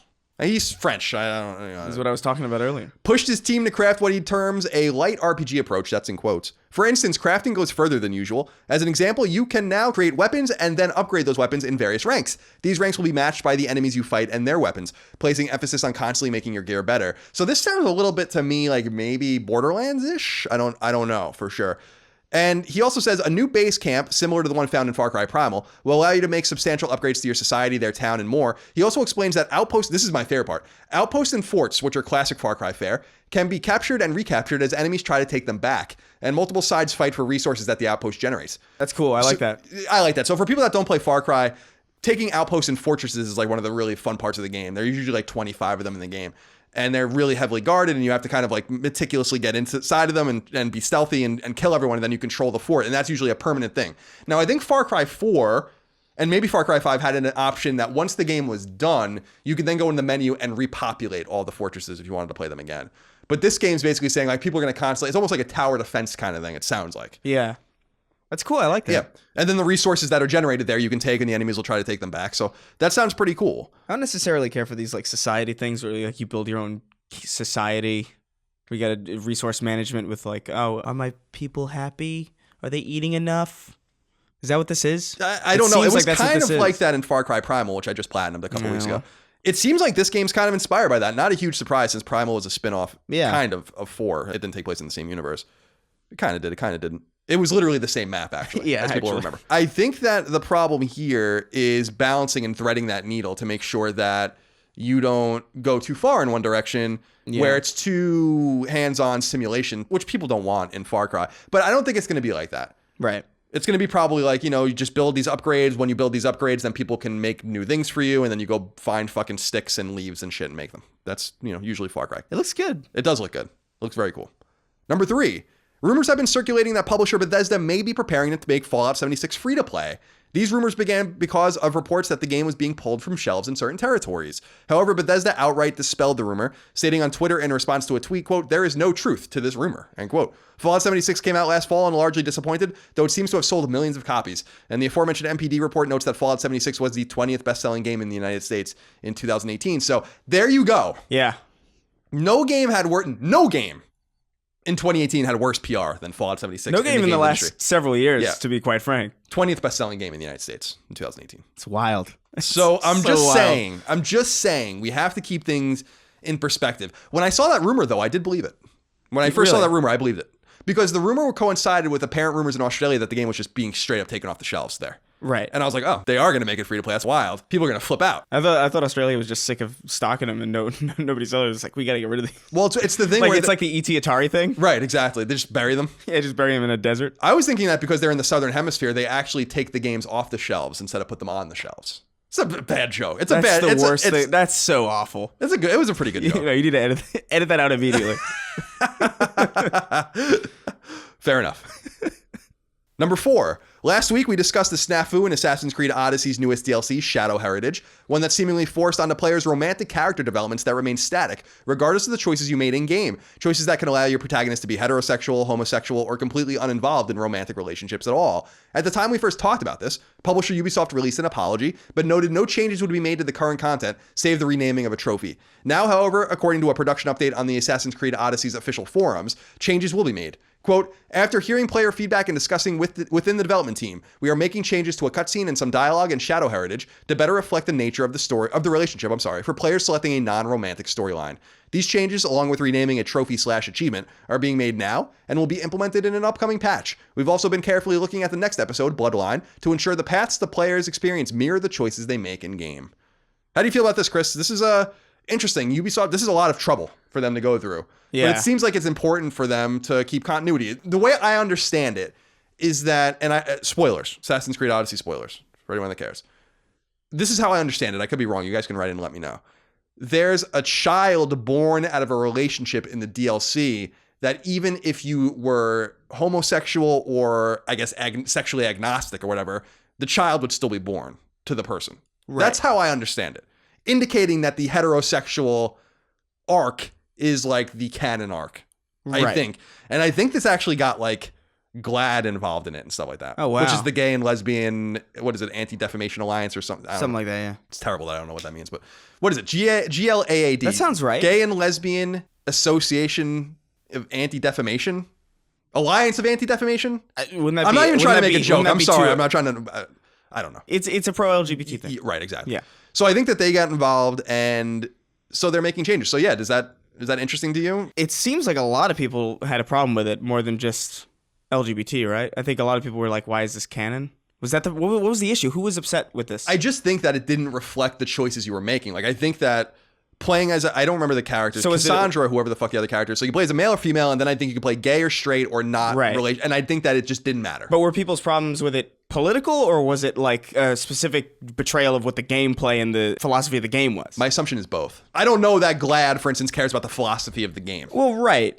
he's French. I don't know. This is what I was talking about earlier. Pushed his team to craft what he terms a light RPG approach, that's in quotes. For instance, crafting goes further than usual. As an example, you can now create weapons and then upgrade those weapons in various ranks. These ranks will be matched by the enemies you fight and their weapons, placing emphasis on constantly making your gear better. So this sounds a little bit to me like maybe Borderlands-ish. I don't know for sure. And he also says a new base camp, similar to the one found in Far Cry Primal, will allow you to make substantial upgrades to your society, their town, and more. He also explains that outposts, this is my favorite part, outposts and forts, which are classic Far Cry fare, can be captured and recaptured as enemies try to take them back. And multiple sides fight for resources that the outpost generates. That's cool. I like that. I like that. So for people that don't play Far Cry, taking outposts and fortresses is like one of the really fun parts of the game. There are usually like 25 of them in the game. And they're really heavily guarded, and you have to kind of like meticulously get inside of them and be stealthy and kill everyone, and then you control the fort. And that's usually a permanent thing. Now, I think Far Cry 4 and maybe Far Cry 5 had an option that once the game was done, you could then go in the menu and repopulate all the fortresses if you wanted to play them again. But this game's basically saying like people are going to constantly, it's almost like a tower defense kind of thing, it sounds like. Yeah. That's cool. I like that. Yeah. And then the resources that are generated there, you can take and the enemies will try to take them back. So that sounds pretty cool. I don't necessarily care for these like society things where like you build your own society. We got a resource management with like, oh, are my people happy? Are they eating enough? Is that what this is? I don't know. It was kind of like that in Far Cry Primal, which I just platinumed a couple weeks ago. It seems like this game's kind of inspired by that. Not a huge surprise since Primal was a spin-off kind of 4. It didn't take place in the same universe. It kind of did. It kind of didn't. It was literally the same map, actually, as people remember. I think that the problem here is balancing and threading that needle to make sure that you don't go too far in one direction where it's too hands-on simulation, which people don't want in Far Cry. But I don't think it's going to be like that. Right. It's going to be probably like, you just build these upgrades. When you build these upgrades, then people can make new things for you, and then you go find fucking sticks and leaves and shit and make them. That's, usually Far Cry. It looks good. It does look good. It looks very cool. Number 3. Rumors have been circulating that publisher Bethesda may be preparing to make Fallout 76 free-to-play. These rumors began because of reports that the game was being pulled from shelves in certain territories. However, Bethesda outright dispelled the rumor, stating on Twitter in response to a tweet, quote, "There is no truth to this rumor," end quote. Fallout 76 came out last fall and largely disappointed, though it seems to have sold millions of copies. And the aforementioned NPD report notes that Fallout 76 was the 20th best-selling game in the United States in 2018. So there you go. Yeah. No game in 2018 had worse PR than Fallout 76. No game in the last industry. several years, to be quite frank. 20th best-selling game in the United States in 2018. It's wild. So I'm just saying, we have to keep things in perspective. When I saw that rumor, though, I did believe it. When I first saw that rumor, I believed it. Because the rumor coincided with apparent rumors in Australia that the game was just being straight up taken off the shelves there. Right. And I was like, oh, they are going to make it free to play. That's wild. People are going to flip out. I thought Australia was just sick of stocking them and nobody's other. It's like, we got to get rid of these. Well, it's the thing like where it's like the ET Atari thing. Right, exactly. They just bury them. Yeah, just bury them in a desert. I was thinking that because they're in the Southern Hemisphere, they actually take the games off the shelves instead of put them on the shelves. It's a bad joke. That's the worst thing. That's so awful. It was a pretty good joke. You need to edit that out immediately. Fair enough. Number 4. Last week, we discussed the snafu in Assassin's Creed Odyssey's newest DLC, Shadow Heritage, one that seemingly forced onto players romantic character developments that remain static, regardless of the choices you made in-game. Choices that can allow your protagonist to be heterosexual, homosexual, or completely uninvolved in romantic relationships at all. At the time we first talked about this, publisher Ubisoft released an apology, but noted no changes would be made to the current content, save the renaming of a trophy. Now, however, according to a production update on the Assassin's Creed Odyssey's official forums, changes will be made. Quote, after hearing player feedback and discussing within the development team, we are making changes to a cutscene and some dialogue and shadow heritage to better reflect the nature of the relationship, for players selecting a non-romantic storyline. These changes, along with renaming a trophy/achievement, are being made now and will be implemented in an upcoming patch. We've also been carefully looking at the next episode, Bloodline, to ensure the paths the players experience mirror the choices they make in-game. How do you feel about this, Chris? This is interesting. Ubisoft, this is a lot of trouble for them to go through. Yeah. But it seems like it's important for them to keep continuity. The way I understand it is that, spoilers, Assassin's Creed Odyssey spoilers, for anyone that cares. This is how I understand it. I could be wrong. You guys can write in and let me know. There's a child born out of a relationship in the DLC that even if you were homosexual or, I guess, sexually agnostic or whatever, the child would still be born to the person. Right. That's how I understand it. Indicating that the heterosexual arc is like the canon arc, I think. And I think this actually got like GLAAD involved in it and stuff like that. Oh, wow. Which is the Gay and Lesbian, what is it, Anti-Defamation Alliance or something? Something like that, yeah. It's terrible that I don't know what that means, but what is it? GLAAD. That sounds right. Gay and Lesbian Association of Anti-Defamation? Alliance of Anti-Defamation? Wouldn't that I'm be, not even trying to make a joke. I'm sorry. Too, I'm not trying to... I don't know. It's a pro-LGBT thing. Right, exactly. Yeah. So I think that they got involved, and so they're making changes. So yeah, is that interesting to you? It seems like a lot of people had a problem with it more than just LGBT, right? I think a lot of people were like, "Why is this canon?" Was that what was the issue? Who was upset with this? I just think that it didn't reflect the choices you were making. Like I think that playing as I don't remember the characters, so Cassandra or whoever the fuck the other character is. So you play as a male or female, and then I think you could play gay or straight or not related. And I think that it just didn't matter. But were people's problems with it political, or was it like a specific betrayal of what the gameplay and the philosophy of the game was? My assumption is both. I don't know that GLAAD, for instance, cares about the philosophy of the game. Well, right.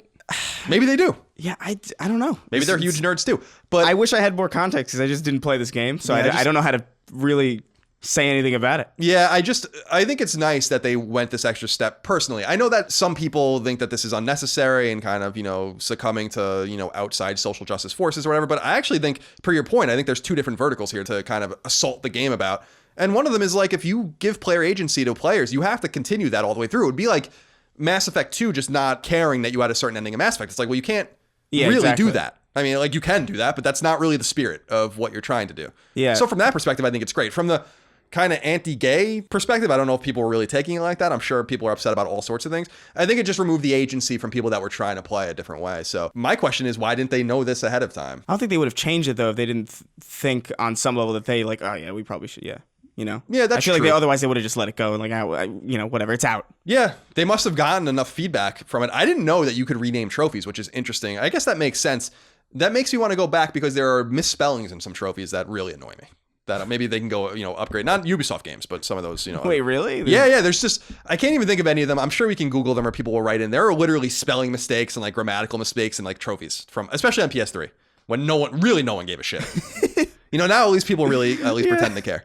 Maybe they do. Yeah, I don't know. Maybe they're huge nerds too. But I wish I had more context because I just didn't play this game, so I don't know how to really say anything about it. Yeah, I think it's nice that they went this extra step personally. I know that some people think that this is unnecessary and kind of, succumbing to, outside social justice forces or whatever. But I actually think, per your point, I think there's two different verticals here to kind of assault the game about. And one of them is like, if you give player agency to players, you have to continue that all the way through. It would be like Mass Effect 2 just not caring that you had a certain ending of Mass Effect. It's like, well, you can't do that. I mean, like you can do that, but that's not really the spirit of what you're trying to do. Yeah. So from that perspective, I think it's great. From the kind of anti-gay perspective, I don't know if people were really taking it like that. I'm sure people are upset about all sorts of things. I think it just removed the agency from people that were trying to play a different way. So my question is, why didn't they know this ahead of time? I don't think they would have changed it though if they didn't think on some level that they like, oh yeah, we probably should, yeah. Yeah, that's true. I feel like otherwise they would have just let it go and like, whatever, it's out. Yeah, they must have gotten enough feedback from it. I didn't know that you could rename trophies, which is interesting. I guess that makes sense. That makes me want to go back because there are misspellings in some trophies that really annoy me. That maybe they can go, upgrade. Not Ubisoft games, but some of those, Wait, really? Yeah. There's just, I can't even think of any of them. I'm sure we can Google them or people will write in. There are literally spelling mistakes and like grammatical mistakes and like trophies from, especially on PS3, when no one gave a shit. Now at least people really pretend they care.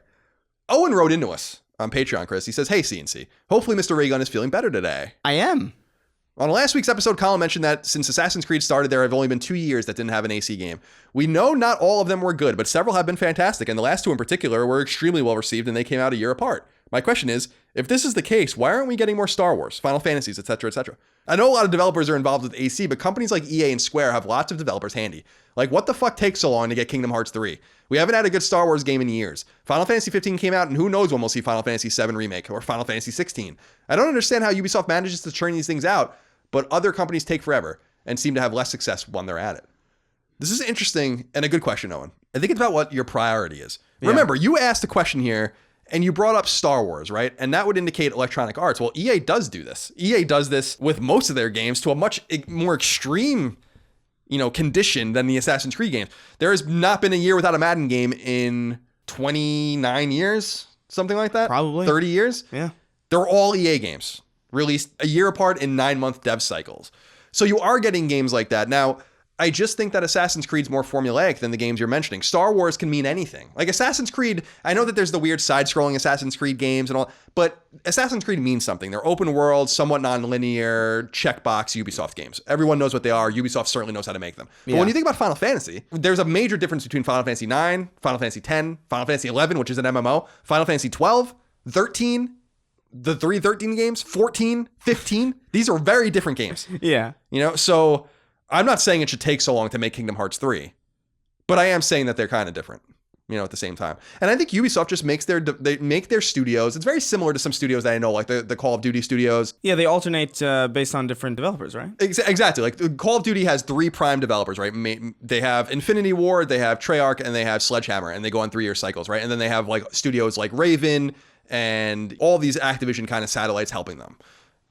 Owen wrote into us on Patreon, Chris. He says, "Hey, CNC. Hopefully Mr. Raygun is feeling better today." I am. On last week's episode, Colin mentioned that since Assassin's Creed started, there have only been 2 years that didn't have an AC game. We know not all of them were good, but several have been fantastic, and the last two in particular were extremely well received, and they came out a year apart. My question is, if this is the case, why aren't we getting more Star Wars, Final Fantasies, etc., etc.? I know a lot of developers are involved with AC, but companies like EA and Square have lots of developers handy. Like, what the fuck takes so long to get Kingdom Hearts 3? We haven't had a good Star Wars game in years. Final Fantasy 15 came out, and who knows when we'll see Final Fantasy 7 Remake or Final Fantasy 16. I don't understand how Ubisoft manages to churn these things out, but other companies take forever and seem to have less success when they're at it. This is interesting and a good question, Owen. I think it's about what your priority is. Yeah. Remember, you asked a question here, and you brought up Star Wars, right? And that would indicate Electronic Arts. Well, EA does do this. EA does this with most of their games to a much more extreme, condition than the Assassin's Creed games. There has not been a year without a Madden game in 29 years, something like that. Probably 30 years. Yeah. They're all EA games, released a year apart in 9-month dev cycles. So you are getting games like that. Now, I just think that Assassin's Creed's more formulaic than the games you're mentioning. Star Wars can mean anything. Like Assassin's Creed, I know that there's the weird side-scrolling Assassin's Creed games and all, but Assassin's Creed means something. They're open world, somewhat non-linear, checkbox Ubisoft games. Everyone knows what they are. Ubisoft certainly knows how to make them. Yeah. But when you think about Final Fantasy, there's a major difference between Final Fantasy 9, Final Fantasy 10, Final Fantasy 11, which is an MMO, Final Fantasy 12, 13, the 313 games, 14, 15. These are very different games. Yeah. So I'm not saying it should take so long to make Kingdom Hearts 3, but I am saying that they're kind of different, at the same time. And I think Ubisoft just they make their studios. It's very similar to some studios that I know, like the Call of Duty studios. Yeah, they alternate based on different developers, right? Exactly. Like Call of Duty has 3 prime developers, right? They have Infinity Ward, they have Treyarch, and they have Sledgehammer, and they go on 3-year cycles, right? And then they have like studios like Raven and all these Activision kind of satellites helping them.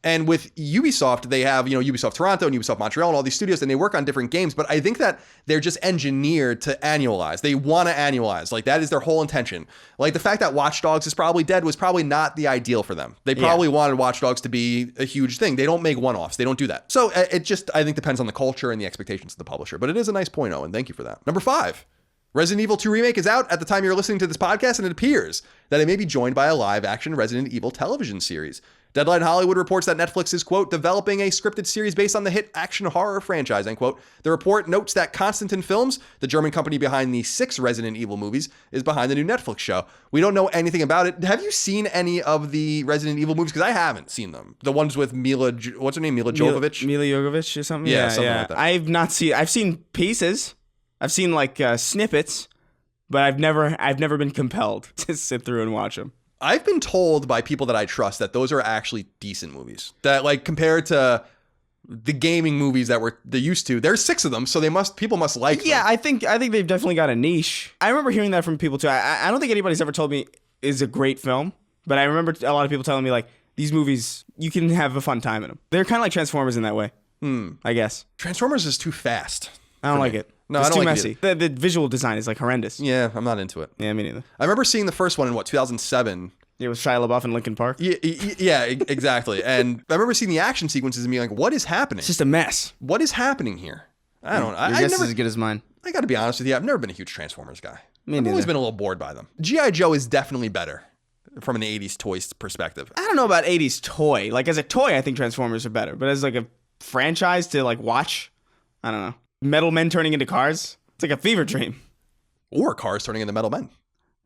And with Ubisoft, they have, Ubisoft Toronto and Ubisoft Montreal and all these studios, and they work on different games. But I think that they're just engineered to annualize. They want to annualize. Like, that is their whole intention. Like, the fact that Watch Dogs is probably dead was probably not the ideal for them. They probably wanted Watch Dogs to be a huge thing. They don't make one-offs. They don't do that. So it just, I think, depends on the culture and the expectations of the publisher. But it is a nice point, Owen. Thank you for that. Number 5. Resident Evil 2 Remake is out at the time you're listening to this podcast, and it appears that it may be joined by a live-action Resident Evil television series. Deadline Hollywood reports that Netflix is, quote, developing a scripted series based on the hit action horror franchise, end quote. The report notes that Constantin Films, the German company behind the 6 Resident Evil movies, is behind the new Netflix show. We don't know anything about it. Have you seen any of the Resident Evil movies? Because I haven't seen them. The ones with what's her name? Mila Jovovich? Mila Jovovich or something? Yeah, something like that. I've seen pieces. I've seen like snippets, but I've never been compelled to sit through and watch them. I've been told by people that I trust that those are actually decent movies. That, like, compared to the gaming movies that they're used to, there's 6 of them, so people must like them. Yeah, I think they've definitely got a niche. I remember hearing that from people too. I don't think anybody's ever told me is a great film, but I remember a lot of people telling me, like, these movies, you can have a fun time in them. They're kind of like Transformers in that way, I guess. Transformers is too fast. I don't like it. No, it's I don't too like messy. The visual design is like horrendous. Yeah, I'm not into it. Yeah, me neither. I remember seeing the first one in 2007. It was Shia LaBeouf in Linkin Park. Yeah, exactly. And I remember seeing the action sequences and being like, what is happening? It's just a mess. What is happening here? I don't know. Your guess is as good as mine. I got to be honest with you. I've never been a huge Transformers guy. I've always been a little bored by them. G.I. Joe is definitely better from an 80s toy perspective. I don't know about 80s toy. Like, as a toy, I think Transformers are better. But as like a franchise to like watch, I don't know. Metal men turning into cars? It's like a fever dream. Or cars turning into metal men.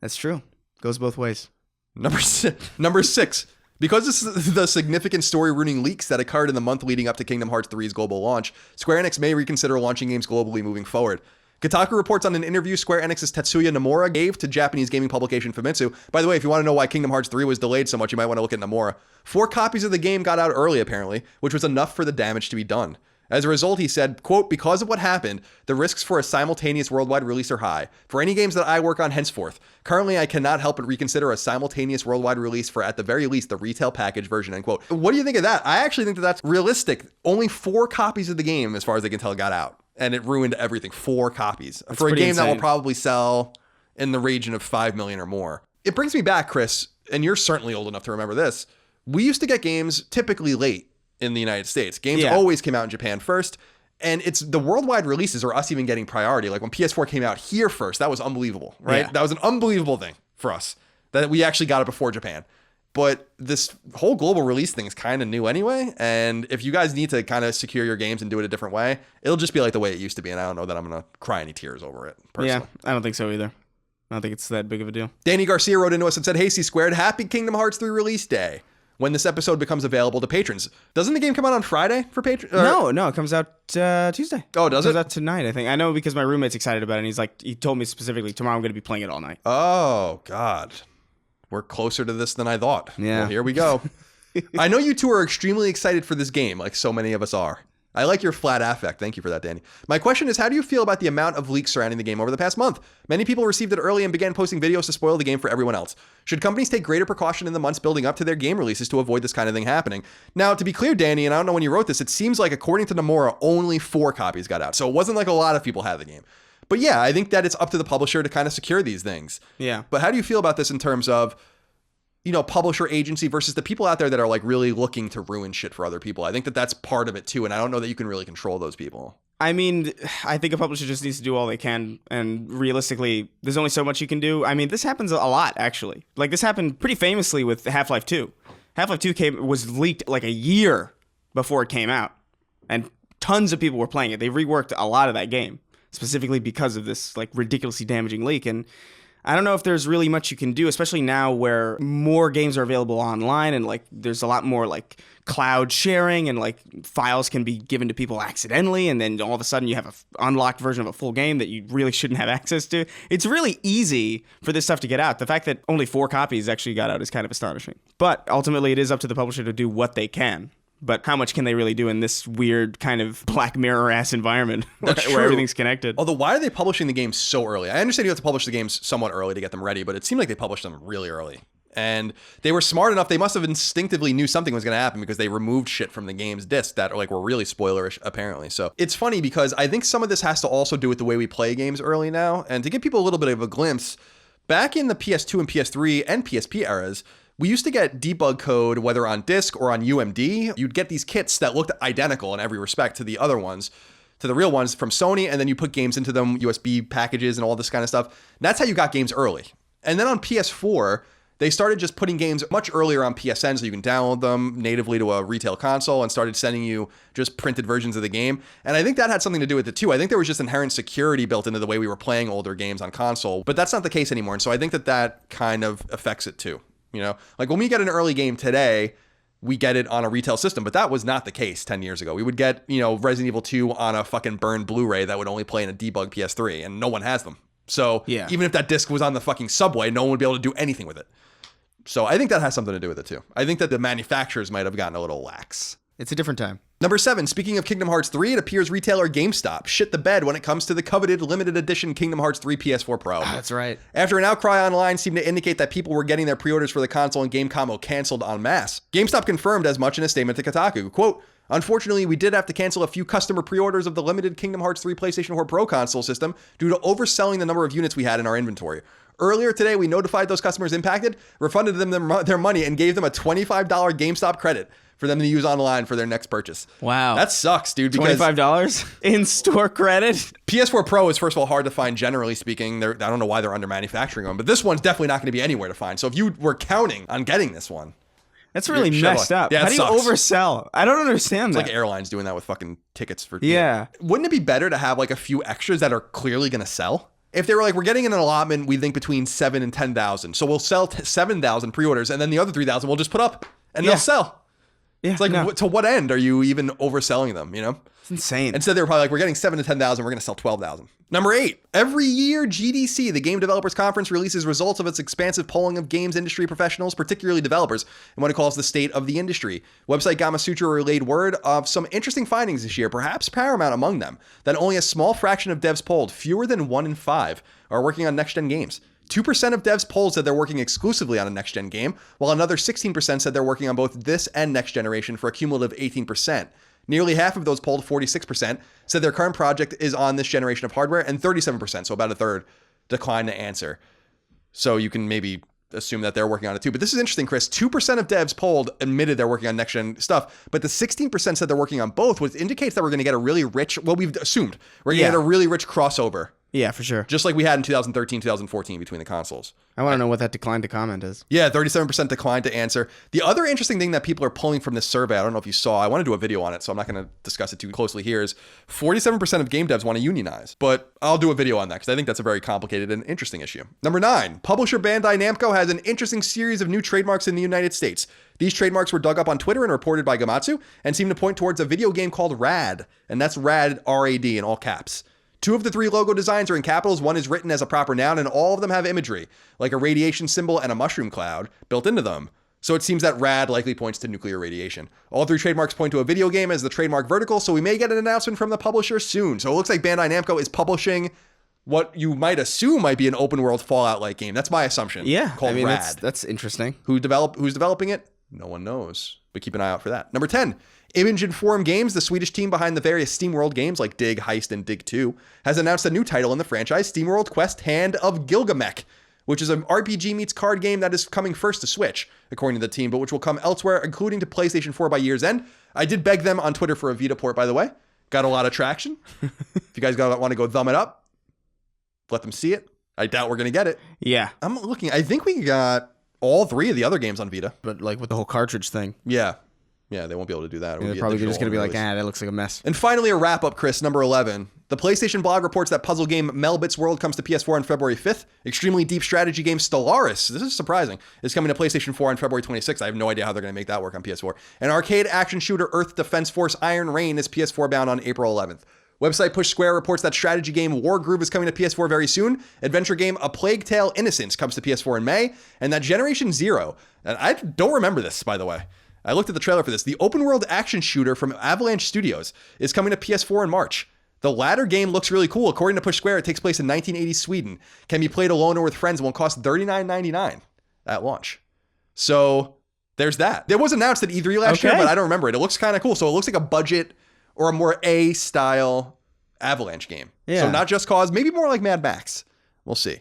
That's true. Goes both ways. Number 6. Because this is the significant story-ruining leaks that occurred in the month leading up to Kingdom Hearts 3's global launch, Square Enix may reconsider launching games globally moving forward. Kotaku reports on an interview Square Enix's Tetsuya Nomura gave to Japanese gaming publication Famitsu. By the way, if you want to know why Kingdom Hearts 3 was delayed so much, you might want to look at Nomura. 4 copies of the game got out early, apparently, which was enough for the damage to be done. As a result, he said, quote, because of what happened, the risks for a simultaneous worldwide release are high. For any games that I work on henceforth, currently I cannot help but reconsider a simultaneous worldwide release for, at the very least, the retail package version, end quote. What do you think of that? I actually think that that's realistic. Only 4 copies of the game, as far as I can tell, got out. And it ruined everything. 4 copies. That's for a game insane. that will probably sell in the region of 5 million or more. It brings me back, Chris, and you're certainly old enough to remember this. We used to get games typically late in the United States. Games always came out in Japan first. And it's the worldwide releases or us even getting priority. Like when PS4 came out here first, that was unbelievable, right? Yeah. That was an unbelievable thing for us that we actually got it before Japan. But this whole global release thing is kind of new anyway. And if you guys need to kind of secure your games and do it a different way, it'll just be like the way it used to be. And I don't know that I'm going to cry any tears over it personally. Yeah, I don't think so either. I don't think it's that big of a deal. Danny Garcia wrote into us and said, hey, C-Squared, happy Kingdom Hearts 3 release day. When this episode becomes available to patrons. Doesn't the game come out on Friday for patrons? No, it comes out Tuesday. Oh, does it? It comes out tonight, I think. I know because my roommate's excited about it, and he told me specifically, tomorrow I'm going to be playing it all night. Oh, God. We're closer to this than I thought. Yeah. Well, here we go. I know you two are extremely excited for this game, like so many of us are. I like your flat affect. Thank you for that, Danny. My question is, how do you feel about the amount of leaks surrounding the game over the past month? Many people received it early and began posting videos to spoil the game for everyone else. Should companies take greater precaution in the months building up to their game releases to avoid this kind of thing happening? Now, to be clear, Danny, and I don't know when you wrote this, it seems like according to Nomura, only 4 copies got out. So it wasn't like a lot of people had the game. But yeah, I think that it's up to the publisher to kind of secure these things. Yeah. But how do you feel about this in terms of, publisher agency versus the people out there that are like really looking to ruin shit for other people? I think that that's part of it too. And I don't know that you can really control those people. I mean, I think a publisher just needs to do all they can. And realistically, there's only so much you can do. I mean, this happens a lot, actually. Like, this happened pretty famously with Half-Life 2. Half-Life 2 was leaked like a year before it came out. And tons of people were playing it. They reworked a lot of that game, specifically because of this like ridiculously damaging leak. And I don't know if there's really much you can do, especially now where more games are available online and like there's a lot more like cloud sharing and like files can be given to people accidentally, and then all of a sudden you have an unlocked version of a full game that you really shouldn't have access to. It's really easy for this stuff to get out. The fact that only 4 copies actually got out is kind of astonishing. But ultimately it is up to the publisher to do what they can. But how much can they really do in this weird kind of Black Mirror-ass environment where everything's connected? Although, why are they publishing the games so early? I understand you have to publish the games somewhat early to get them ready, but it seemed like they published them really early. And they were smart enough, they must have instinctively knew something was going to happen because they removed shit from the game's disc that like were really spoilerish, apparently. So it's funny because I think some of this has to also do with the way we play games early now. And to give people a little bit of a glimpse, back in the PS2 and PS3 and PSP eras, we used to get debug code, whether on disk or on UMD. You'd get these kits that looked identical in every respect to the other ones, to the real ones from Sony, and then you put games into them, USB packages and all this kind of stuff. And that's how you got games early. And then on PS4, they started just putting games much earlier on PSN so you can download them natively to a retail console and started sending you just printed versions of the game. And I think that had something to do with it too. I think there was just inherent security built into the way we were playing older games on console, but that's not the case anymore. And so I think that that kind of affects it too. You know, like when we get an early game today, we get it on a retail system, but that was not the case 10 years ago. We would get, you know, Resident Evil 2 on a fucking burned Blu-ray that would only play in a debug PS3, and no one has them. So even if that disc was on the fucking subway, no one would be able to do anything with it. So I think that has something to do with it too. I think that the manufacturers might have gotten a little lax. It's a different time. Number 7, speaking of Kingdom Hearts 3, it appears retailer GameStop shit the bed when it comes to the coveted limited edition Kingdom Hearts 3 PS4 Pro. That's right. After an outcry online seemed to indicate that people were getting their pre-orders for the console and game combo canceled en masse, GameStop confirmed as much in a statement to Kotaku. Quote, "Unfortunately, we did have to cancel a few customer pre-orders of the limited Kingdom Hearts 3 PlayStation 4 Pro console system due to overselling the number of units we had in our inventory. Earlier today, we notified those customers impacted, refunded them their money, and gave them a $25 GameStop credit for them to use online for their next purchase." Wow. That sucks, dude. Because $25 in-store credit? PS4 Pro is, first of all, hard to find, generally speaking. I don't know why they're under manufacturing them, but this one's definitely not going to be anywhere to find. So if you were counting on getting this one, that's really messed up. Yeah, how do you oversell? I don't understand it's that. like airlines doing that with fucking tickets for... Yeah. Wouldn't it be better to have like a few extras that are clearly going to sell? If they were like, we're getting an allotment, we think between 7 and 10,000. So we'll sell 7,000 pre-orders, and then the other 3,000 we'll just put up, and they'll sell. Yeah, it's like, to what end are you even overselling them, you know? It's insane. Instead, they were probably like, we're getting 7 to 10,000, we're going to sell 12,000. Number 8, every year, GDC, the Game Developers Conference, releases results of its expansive polling of games industry professionals, particularly developers, in what it calls the state of the industry. Website Gamasutra relayed word of some interesting findings this year, perhaps paramount among them, that only a small fraction of devs polled, fewer than 1 in 5, are working on next-gen games. 2% of devs polled said they're working exclusively on a next-gen game, while another 16% said they're working on both this and next generation for a cumulative 18%. Nearly half of those polled, 46%, said their current project is on this generation of hardware, and 37%, so about a third, declined to answer. So you can maybe assume that they're working on it too. But this is interesting, Chris. 2% of devs polled admitted they're working on next-gen stuff, but the 16% said they're working on both, which indicates that we're going to get a really rich, well, we've assumed, we're going to get a really rich crossover. Yeah, for sure. Just like we had in 2013, 2014 between the consoles. I want to know what that decline to comment is. Yeah, 37% declined to answer. The other interesting thing that people are pulling from this survey, I don't know if you saw, I want to do a video on it, so I'm not going to discuss it too closely here, is 47% of game devs want to unionize. But I'll do a video on that because I think that's a very complicated and interesting issue. Number 9, publisher Bandai Namco has an interesting series of new trademarks in the United States. These trademarks were dug up on Twitter and reported by Gamatsu and seem to point towards a video game called RAD, and that's RAD, R-A-D, in all caps. 2 of the 3 logo designs are in capitals, 1 is written as a proper noun, and all of them have imagery, like a radiation symbol and a mushroom cloud, built into them. So it seems that RAD likely points to nuclear radiation. All 3 trademarks point to a video game as the trademark vertical, so we may get an announcement from the publisher soon. So it looks like Bandai Namco is publishing what you might assume might be an open world Fallout-like game. That's my assumption. Yeah, called RAD. That's interesting. Who's developing it? No one knows, but keep an eye out for that. Number 10. Image Inform Games, the Swedish team behind the various SteamWorld games like Dig, Heist, and Dig 2, has announced a new title in the franchise, SteamWorld Quest Hand of Gilgamesh, which is an RPG meets card game that is coming first to Switch, according to the team, but which will come elsewhere, including to PlayStation 4 by year's end. I did beg them on Twitter for a Vita port, by the way. Got a lot of traction. If you guys want to go thumb it up, let them see it. I doubt we're going to get it. Yeah. I'm looking. I think we got all 3 of the other games on Vita. But like with the whole cartridge thing. Yeah, they won't be able to do that. They're probably just going to be like, that looks like a mess. And finally, a wrap-up, Chris, number 11. The PlayStation blog reports that puzzle game Melbit's World comes to PS4 on February 5th. Extremely deep strategy game Stellaris, this is surprising, is coming to PlayStation 4 on February 26th. I have no idea how they're going to make that work on PS4. And arcade action shooter Earth Defense Force Iron Rain is PS4 bound on April 11th. Website Push Square reports that strategy game War Groove is coming to PS4 very soon. Adventure game A Plague Tale Innocence comes to PS4 in May. And that Generation Zero, and I don't remember this, by the way. I looked at the trailer for this. The open world action shooter from Avalanche Studios is coming to PS4 in March. The latter game looks really cool. According to Push Square, it takes place in 1980s Sweden, can be played alone or with friends, and will cost $39.99 at launch. So there's that. It was announced at E3 last year, but I don't remember it. It looks kind of cool. So it looks like a budget or a more A-style Avalanche game. Yeah. So not Just Cause, maybe more like Mad Max. We'll see.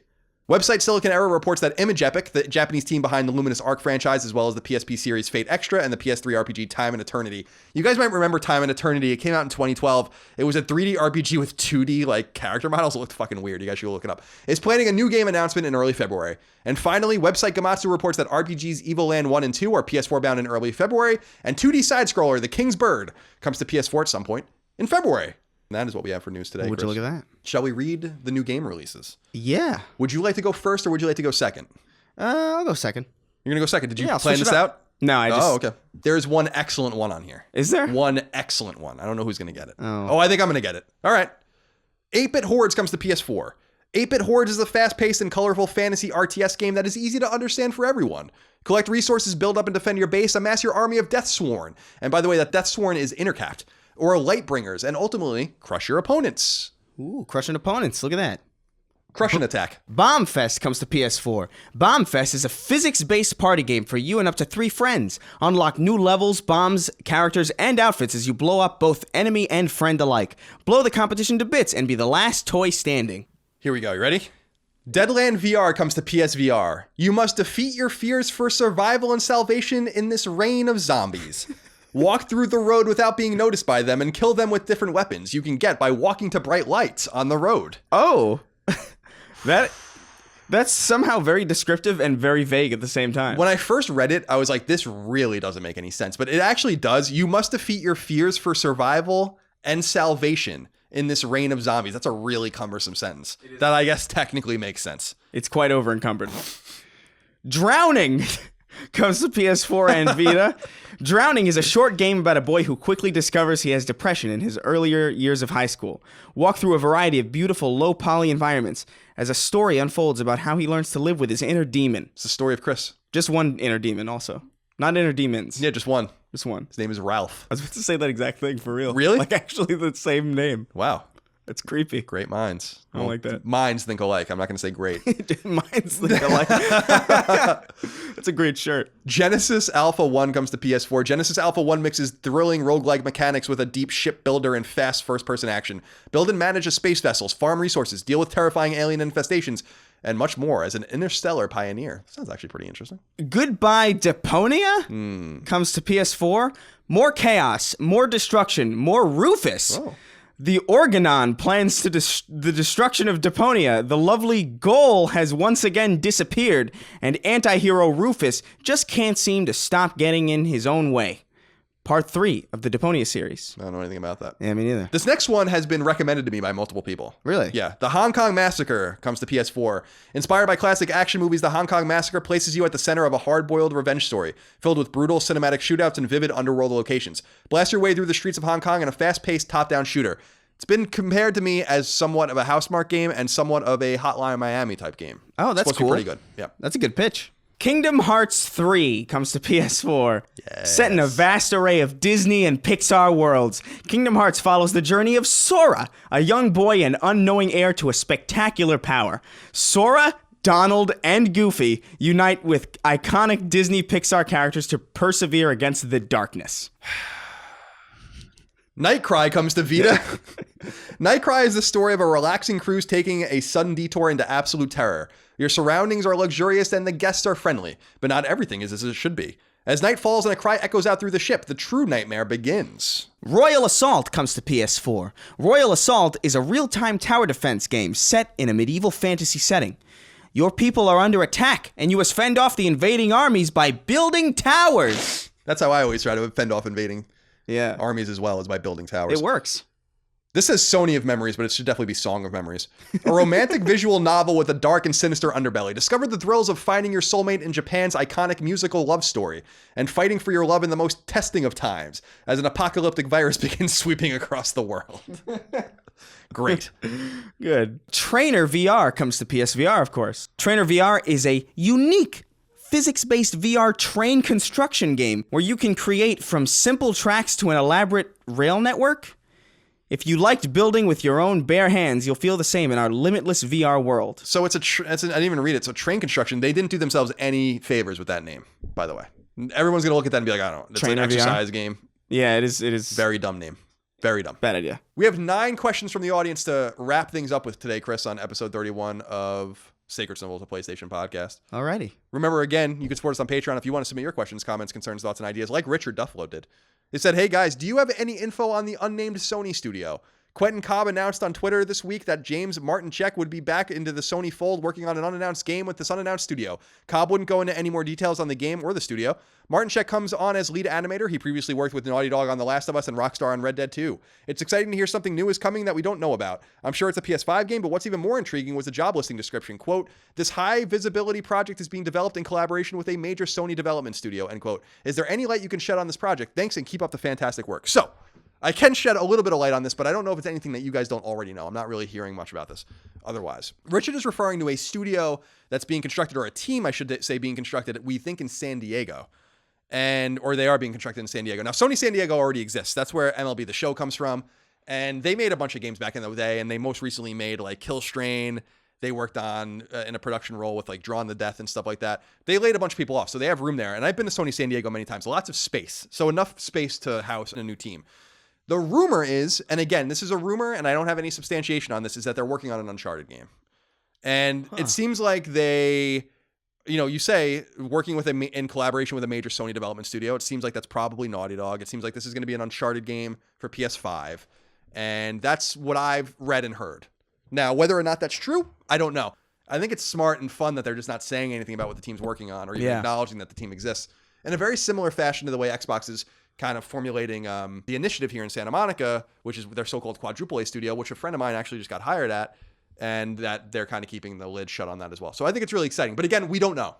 Website Silicon Error reports that Image Epic, the Japanese team behind the Luminous Arc franchise, as well as the PSP series Fate Extra and the PS3 RPG Time and Eternity. You guys might remember Time and Eternity. It came out in 2012. It was a 3D RPG with 2D like character models. It looked fucking weird. You guys should go look it up. It's planning a new game announcement in early February. And finally, website Gamatsu reports that RPGs Evoland 1 and 2 are PS4 bound in early February, and 2D side-scroller The King's Bird comes to PS4 at some point in February. And that is what we have for news today. Would you look at that? Shall we read the new game releases? Yeah. Would you like to go first or would you like to go second? I'll go second. You're going to go second. Did you plan this out? No, I just... Oh, okay. There's one excellent one on here. Is there? One excellent one. I don't know who's going to get it. Oh, I think I'm going to get it. All right. 8-Bit Hordes comes to PS4. 8-Bit Hordes is a fast-paced and colorful fantasy RTS game that is easy to understand for everyone. Collect resources, build up and defend your base, amass your army of Deathsworn. And by the way, that Deathsworn is intercapped. Or Lightbringers, and ultimately crush your opponents. Ooh, crushing opponents. Look at that. Crush an attack. Bombfest comes to PS4. Bombfest is a physics-based party game for you and up to 3 friends. Unlock new levels, bombs, characters, and outfits as you blow up both enemy and friend alike. Blow the competition to bits and be the last toy standing. Here we go. You ready? Deadland VR comes to PSVR. You must defeat your fears for survival and salvation in this reign of zombies. Walk through the road without being noticed by them and kill them with different weapons you can get by walking to bright lights on the road. Oh, that's somehow very descriptive and very vague at the same time. When I first read it, I was like, this really doesn't make any sense. But it actually does. You must defeat your fears for survival and salvation in this reign of zombies. That's a really cumbersome sentence that I guess technically makes sense. It's quite over-encumbered. Drowning comes to PS4 and Vita. Drowning is a short game about a boy who quickly discovers he has depression in his earlier years of high school. Walk through a variety of beautiful, low-poly environments as a story unfolds about how he learns to live with his inner demon. It's the story of Chris. Just one inner demon also. Not inner demons. Yeah, just one. Just one. His name is Ralph. I was about to say that exact thing for real. Really? Like actually the same name. Wow. That's creepy. Great minds. I don't like that. Minds think alike. I'm not going to say great. Minds think alike. That's a great shirt. Genesis Alpha 1 comes to PS4. Genesis Alpha 1 mixes thrilling roguelike mechanics with a deep shipbuilder and fast first-person action. Build and manage a space vessels, farm resources, deal with terrifying alien infestations, and much more as an interstellar pioneer. Sounds actually pretty interesting. Goodbye Deponia comes to PS4. More chaos, more destruction, more Rufus. Oh. The Organon plans to the destruction of Deponia. The lovely Goal has once again disappeared, and anti-hero Rufus just can't seem to stop getting in his own way. Part 3 of the Deponia series. I don't know anything about that. Yeah, me neither. This next one has been recommended to me by multiple people. Really? Yeah. The Hong Kong Massacre comes to PS4. Inspired by classic action movies, The Hong Kong Massacre places you at the center of a hard-boiled revenge story, filled with brutal cinematic shootouts and vivid underworld locations. Blast your way through the streets of Hong Kong in a fast-paced top-down shooter. It's been compared to me as somewhat of a Housemarque game and somewhat of a Hotline Miami type game. Oh, that's cool. Pretty good. Yeah. That's a good pitch. Kingdom Hearts 3 comes to PS4. Yes. Set in a vast array of Disney and Pixar worlds, Kingdom Hearts follows the journey of Sora, a young boy and unknowing heir to a spectacular power. Sora, Donald, and Goofy unite with iconic Disney Pixar characters to persevere against the darkness. Nightcry comes to Vita. Nightcry is the story of a relaxing cruise taking a sudden detour into absolute terror. Your surroundings are luxurious and the guests are friendly, but not everything is as it should be. As night falls and a cry echoes out through the ship, the true nightmare begins. Royal Assault comes to PS4. Royal Assault is a real-time tower defense game set in a medieval fantasy setting. Your people are under attack, and you must fend off the invading armies by building towers. That's how I always try to fend off invading armies as well, as by building towers. It works. This says Sony of Memories, but it should definitely be Song of Memories. A romantic visual novel with a dark and sinister underbelly. Discover the thrills of finding your soulmate in Japan's iconic musical love story and fighting for your love in the most testing of times as an apocalyptic virus begins sweeping across the world. Great. Good. Trainer VR comes to PSVR, of course. Trainer VR is a unique physics-based VR train construction game where you can create from simple tracks to an elaborate rail network. If you liked building with your own bare hands, you'll feel the same in our limitless VR world. So I didn't even read it. So train construction, they didn't do themselves any favors with that name, by the way. Everyone's going to look at that and be like, I don't know. It's Trainer an exercise VR? game. Yeah, it is. Very dumb name. Very dumb. Bad idea. We have 9 questions from the audience to wrap things up with today, Chris, on episode 31 of Sacred Symbols, a PlayStation podcast. Alrighty. Remember, again, you can support us on Patreon if you want to submit your questions, comments, concerns, thoughts, and ideas, like Richard Duffalo did. He said, hey guys, do you have any info on the unnamed Sony studio? Quentin Cobb announced on Twitter this week that James Martinchek would be back into the Sony fold working on an unannounced game with this unannounced studio. Cobb wouldn't go into any more details on the game or the studio. Martinchek comes on as lead animator. He previously worked with Naughty Dog on The Last of Us and Rockstar on Red Dead 2. It's exciting to hear something new is coming that we don't know about. I'm sure it's a PS5 game, but what's even more intriguing was the job listing description. Quote, this high visibility project is being developed in collaboration with a major Sony development studio, end quote. Is there any light you can shed on this project? Thanks and keep up the fantastic work. So, I can shed a little bit of light on this, but I don't know if it's anything that you guys don't already know. I'm not really hearing much about this otherwise. Richard is referring to a studio that's being constructed, or a team, I should say, being constructed, we think, in San Diego. Or they are being constructed in San Diego. Now, Sony San Diego already exists. That's where MLB The Show comes from. And they made a bunch of games back in the day, and they most recently made, like, Kill Strain. They worked on in a production role with, like, Drawn to Death and stuff like that. They laid a bunch of people off, so they have room there. And I've been to Sony San Diego many times. Lots of space. So enough space to house a new team. The rumor is, and again, this is a rumor, and I don't have any substantiation on this, is that they're working on an Uncharted game. And it seems like they, you say working with in collaboration with a major Sony development studio. It seems like that's probably Naughty Dog. It seems like this is going to be an Uncharted game for PS5. And that's what I've read and heard. Now, whether or not that's true, I don't know. I think it's smart and fun that they're just not saying anything about what the team's working on or even acknowledging that the team exists. In a very similar fashion to the way Xbox is kind of formulating the initiative here in Santa Monica, which is their so-called quadruple A studio, which a friend of mine actually just got hired at, and that they're kind of keeping the lid shut on that as well. So I think it's really exciting. But again, we don't know.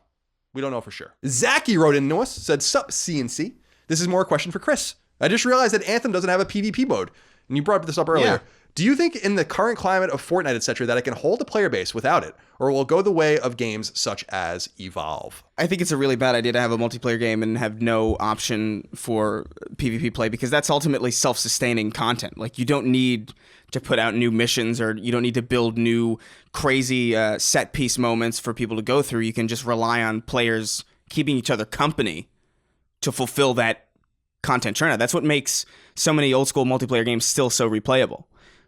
We don't know for sure. Zachy wrote into us, said, sup, CNC. This is more a question for Chris. I just realized that Anthem doesn't have a PvP mode, and you brought this up earlier. Yeah. Do you think in the current climate of Fortnite, etc., that it can hold a player base without it, or will it go the way of games such as Evolve? I think it's a really bad idea to have a multiplayer game and have no option for PvP play, because that's ultimately self-sustaining content. Like, you don't need to put out new missions, or you don't need to build new crazy set piece moments for people to go through. You can just rely on players keeping each other company to fulfill that content churn out. That's what makes so many old school multiplayer games still so replayable.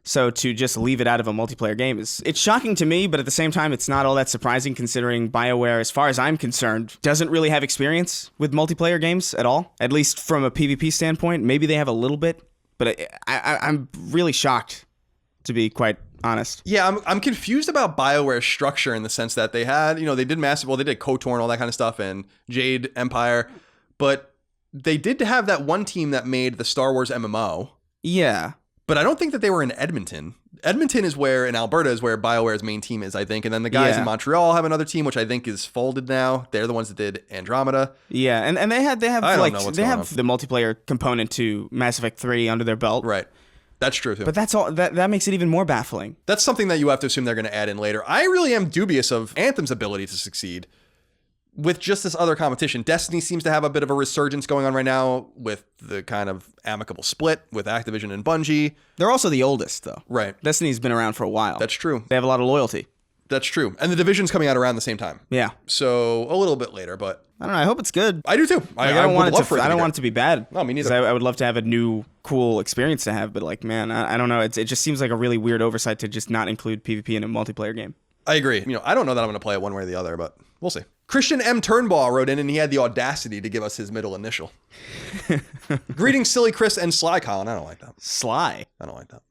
So to just leave it out of a multiplayer game it's shocking to me, but at the same time, it's not all that surprising considering BioWare, as far as I'm concerned, doesn't really have experience with multiplayer games at all, at least from a PvP standpoint. Maybe they have a little bit, but I'm really shocked, to be quite honest. Yeah, I'm confused about BioWare's structure in the sense that they had, they did they did KOTOR and all that kind of stuff and Jade Empire, but they did have that one team that made the Star Wars MMO. Yeah. But I don't think that they were in Edmonton. Edmonton is where, in Alberta, is where BioWare's main team is, I think. And then the guys in Montreal have another team, which I think is folded now. They're the ones that did Andromeda. Yeah, and they have the multiplayer component to Mass Effect 3 under their belt. Right. That's true, too. But that's all. That makes it even more baffling. That's something that you have to assume they're going to add in later. I really am dubious of Anthem's ability to succeed with just this other competition. Destiny seems to have a bit of a resurgence going on right now with the kind of amicable split with Activision and Bungie. They're also the oldest, though. Right. Destiny's been around for a while. That's true. They have a lot of loyalty. That's true. And the Division's coming out around the same time. Yeah. So a little bit later, but I don't know. I hope it's good. I do too. I don't want it to be bad. No, me neither. I would love to have a new, cool experience to have, but like, man, I don't know. It just seems like a really weird oversight to just not include PvP in a multiplayer game. I agree. I don't know that I'm going to play it one way or the other, but we'll see. Christian M. Turnball wrote in, and he had the audacity to give us his middle initial. Greetings, Silly Chris and Sly Colin. I don't like that. Sly? I don't like that.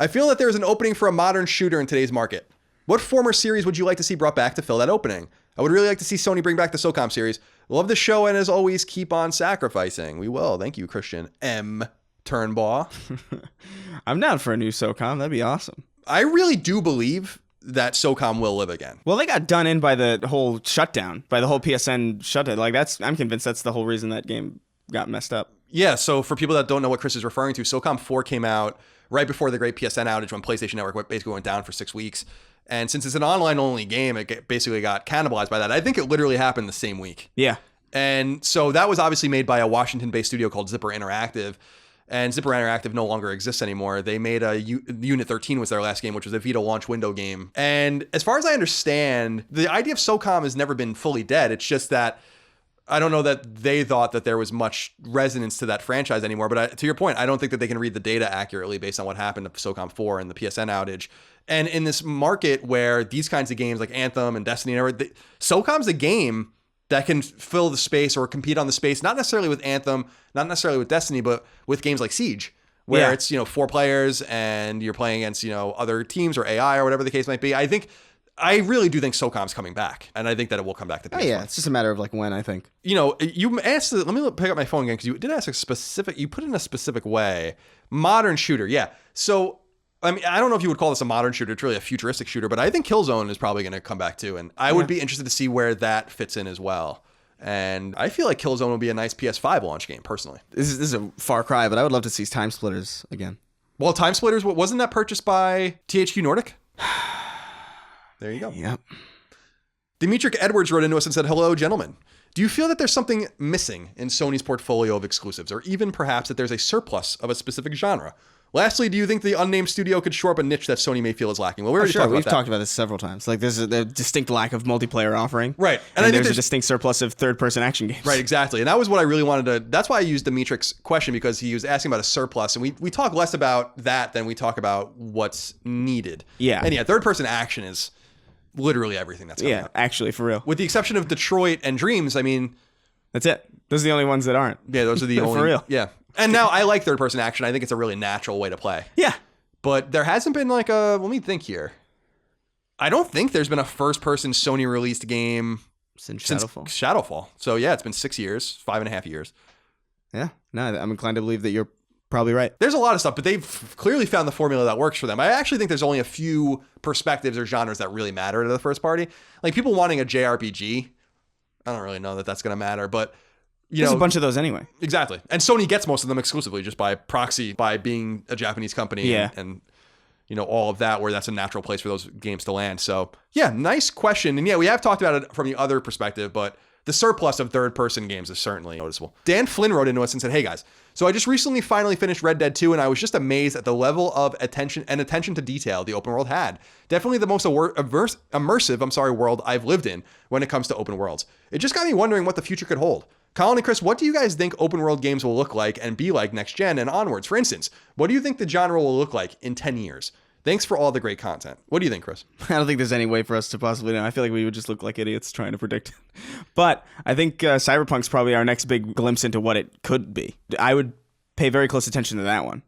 I feel that there is an opening for a modern shooter in today's market. What former series would you like to see brought back to fill that opening? I would really like to see Sony bring back the SOCOM series. Love the show, and as always, keep on sacrificing. We will. Thank you, Christian M. Turnbaugh. I'm down for a new SOCOM. That'd be awesome. I really do believe that SOCOM will live again. Well, they got done in by the whole shutdown, by the whole PSN shutdown. Like I'm convinced that's the whole reason that game got messed up. Yeah, so for people that don't know what Chris is referring to, SOCOM 4 came out right before the great PSN outage when PlayStation Network basically went down for 6 weeks. And since it's an online-only game, it basically got cannibalized by that. I think it literally happened the same week. Yeah. And so that was obviously made by a Washington-based studio called Zipper Interactive. And Zipper Interactive no longer exists anymore. They made Unit 13 was their last game, which was a Vita launch window game. And as far as I understand, the idea of SOCOM has never been fully dead. It's just that I don't know that they thought that there was much resonance to that franchise anymore. But to your point, I don't think that they can read the data accurately based on what happened to SOCOM 4 and the PSN outage. And in this market where these kinds of games like Anthem and Destiny and everything, SOCOM's a game that can fill the space or compete on the space, not necessarily with Anthem, not necessarily with Destiny, but with games like Siege, where it's, 4 players and you're playing against, other teams or AI or whatever the case might be. I really do think SOCOM's coming back, and I think that it will come back to PS1. Oh, yeah, it's just a matter of like when, I think. You asked, let me pick up my phone again, because you did ask you put it in a specific way. Modern shooter, yeah. So, I mean, I don't know if you would call this a modern shooter. It's really a futuristic shooter, but I think Killzone is probably going to come back too, and I would be interested to see where that fits in as well. And I feel like Killzone would be a nice PS5 launch game, personally. This is a far cry, but I would love to see Time Splitters again. Well, Time Splitters, wasn't that purchased by THQ Nordic? There you go. Yep. Dimitri Edwards wrote into us and said, "Hello, gentlemen. Do you feel that there's something missing in Sony's portfolio of exclusives, or even perhaps that there's a surplus of a specific genre? Lastly, do you think the unnamed studio could shore up a niche that Sony may feel is lacking?" Well, we've talked about this several times. Like, there's a distinct lack of multiplayer offering. Right. And I think there's a distinct surplus of third-person action games. Right, exactly. And that was what I really wanted to... That's why I used Dimitri's question, because he was asking about a surplus. And we talk less about that than we talk about what's needed. Yeah. And yeah, third-person action is literally everything that's coming out. Actually, for real. With the exception of Detroit and Dreams, I mean... That's it. Those are the only ones that aren't. Yeah, those are the only... For real. Yeah. And now I like third-person action. I think it's a really natural way to play. Yeah. But there hasn't been like a... Let me think here. I don't think there's been a first-person Sony-released game since Shadowfall. Shadowfall. So yeah, it's been 6 years, 5.5 years. Yeah. No, I'm inclined to believe that you're probably right. There's a lot of stuff, but they've clearly found the formula that works for them. I actually think there's only a few perspectives or genres that really matter to the first party. Like people wanting a JRPG. I don't really know that that's going to matter, but... There's a bunch of those anyway. Exactly. And Sony gets most of them exclusively just by proxy, by being a Japanese company and all of that, where that's a natural place for those games to land. So yeah, nice question. And yeah, we have talked about it from the other perspective, but the surplus of third-person games is certainly noticeable. Dan Flynn wrote into us and said, "Hey guys, so I just recently finally finished Red Dead 2 and I was just amazed at the level of attention to detail the open world had. Definitely the most immersive world I've lived in when it comes to open worlds. It just got me wondering what the future could hold. Colin and Chris, what do you guys think open world games will look like and be like next gen and onwards? For instance, what do you think the genre will look like in 10 years? Thanks for all the great content." What do you think, Chris? I don't think there's any way for us to possibly know. I feel like we would just look like idiots trying to predict it. But I think Cyberpunk's probably our next big glimpse into what it could be. I would pay very close attention to that one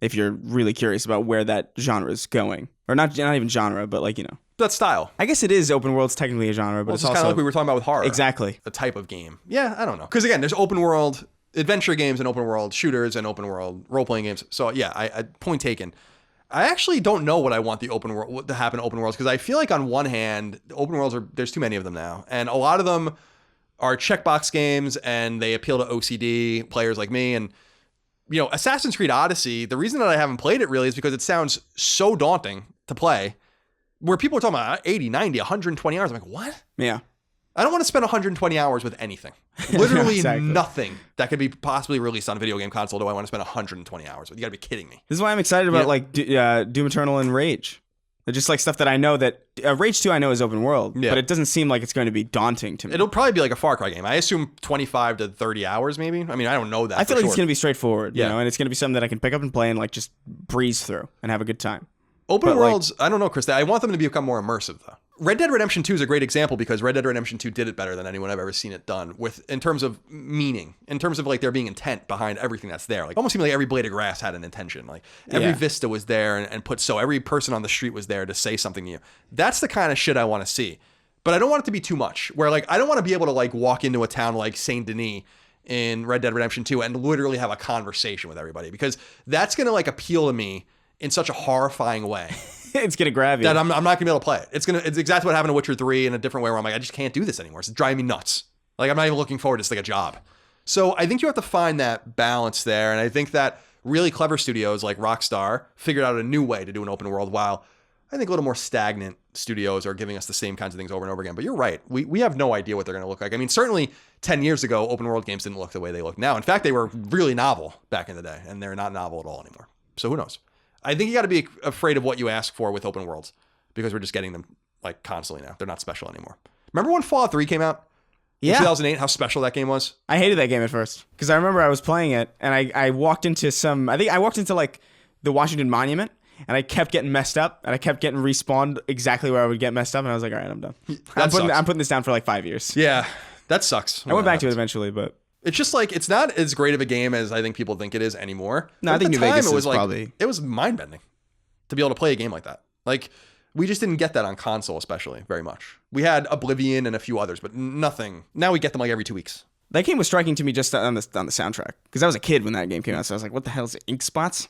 if you're really curious about where that genre is going. Or not even genre, but That style. I guess it is open world's technically a genre, but it's also kind of like we were talking about with horror. Exactly. A type of game. Yeah, I don't know. Because again, there's open world adventure games and open world shooters and open world role-playing games. So yeah, I point taken. I actually don't know what I want the open world to happen in open worlds, because I feel like on one hand, the open worlds there's too many of them now. And a lot of them are checkbox games and they appeal to OCD players like me. And Assassin's Creed Odyssey, the reason that I haven't played it really is because it sounds so daunting to play. Where people are talking about 80, 90, 120 hours. I'm like, what? Yeah. I don't want to spend 120 hours with anything. Literally nothing that could be possibly released on a video game console do I want to spend 120 hours with. You gotta be kidding me. This is why I'm excited about Doom Eternal and Rage. They're just like stuff that I know that... Rage 2 I know is open world, but it doesn't seem like it's going to be daunting to me. It'll probably be like a Far Cry game. I assume 25 to 30 hours maybe. I mean, I don't know that. I feel like it's going to be straightforward, and it's going to be something that I can pick up and play and just breeze through and have a good time. Open worlds, I don't know, Chris. I want them to become more immersive, though. Red Dead Redemption 2 is a great example because Red Dead Redemption 2 did it better than anyone I've ever seen it done, in terms of meaning, in terms of there being intent behind everything that's there. Almost seemed like every blade of grass had an intention. Every vista was there and every person on the street was there to say something to you. That's the kind of shit I want to see. But I don't want it to be too much, where I don't want to be able to walk into a town like Saint Denis in Red Dead Redemption 2 and literally have a conversation with everybody, because that's going to like appeal to me in such a horrifying way. It's going to grab you. That I'm not going to be able to play it. It's exactly what happened to Witcher 3 in a different way, where I'm like, I just can't do this anymore. It's driving me nuts. Like, I'm not even looking forward to it's like a job. So I think you have to find that balance there. And I think that really clever studios like Rockstar figured out a new way to do an open world, while I think a little more stagnant studios are giving us the same kinds of things over and over again. But you're right. We have no idea what they're going to look like. I mean, certainly 10 years ago, open world games didn't look the way they look now. In fact, they were really novel back in the day, and they're not novel at all anymore. So who knows? I think you got to be afraid of what you ask for with open worlds, because we're just getting them like constantly now. They're not special anymore. Remember when Fallout 3 came out? Yeah. In 2008, how special that game was? I hated that game at first, because I remember I was playing it, and I walked into like the Washington Monument, and I kept getting messed up, and I kept getting respawned exactly where I would get messed up, and I was like, all right, I'm done. I'm putting this down for like 5 years. Yeah, that sucks. I went back to it eventually, but it's just like, it's not as great of a game as I think people think it is anymore. No, I think New Vegas is like, probably... It was mind-bending to be able to play a game like that. Like, we just didn't get that on console, especially, very much. We had Oblivion and a few others, but nothing. Now we get them like every 2 weeks. That game was striking to me just on the soundtrack, because I was a kid when that game came out, so I was like, what the hell is it, ink spots?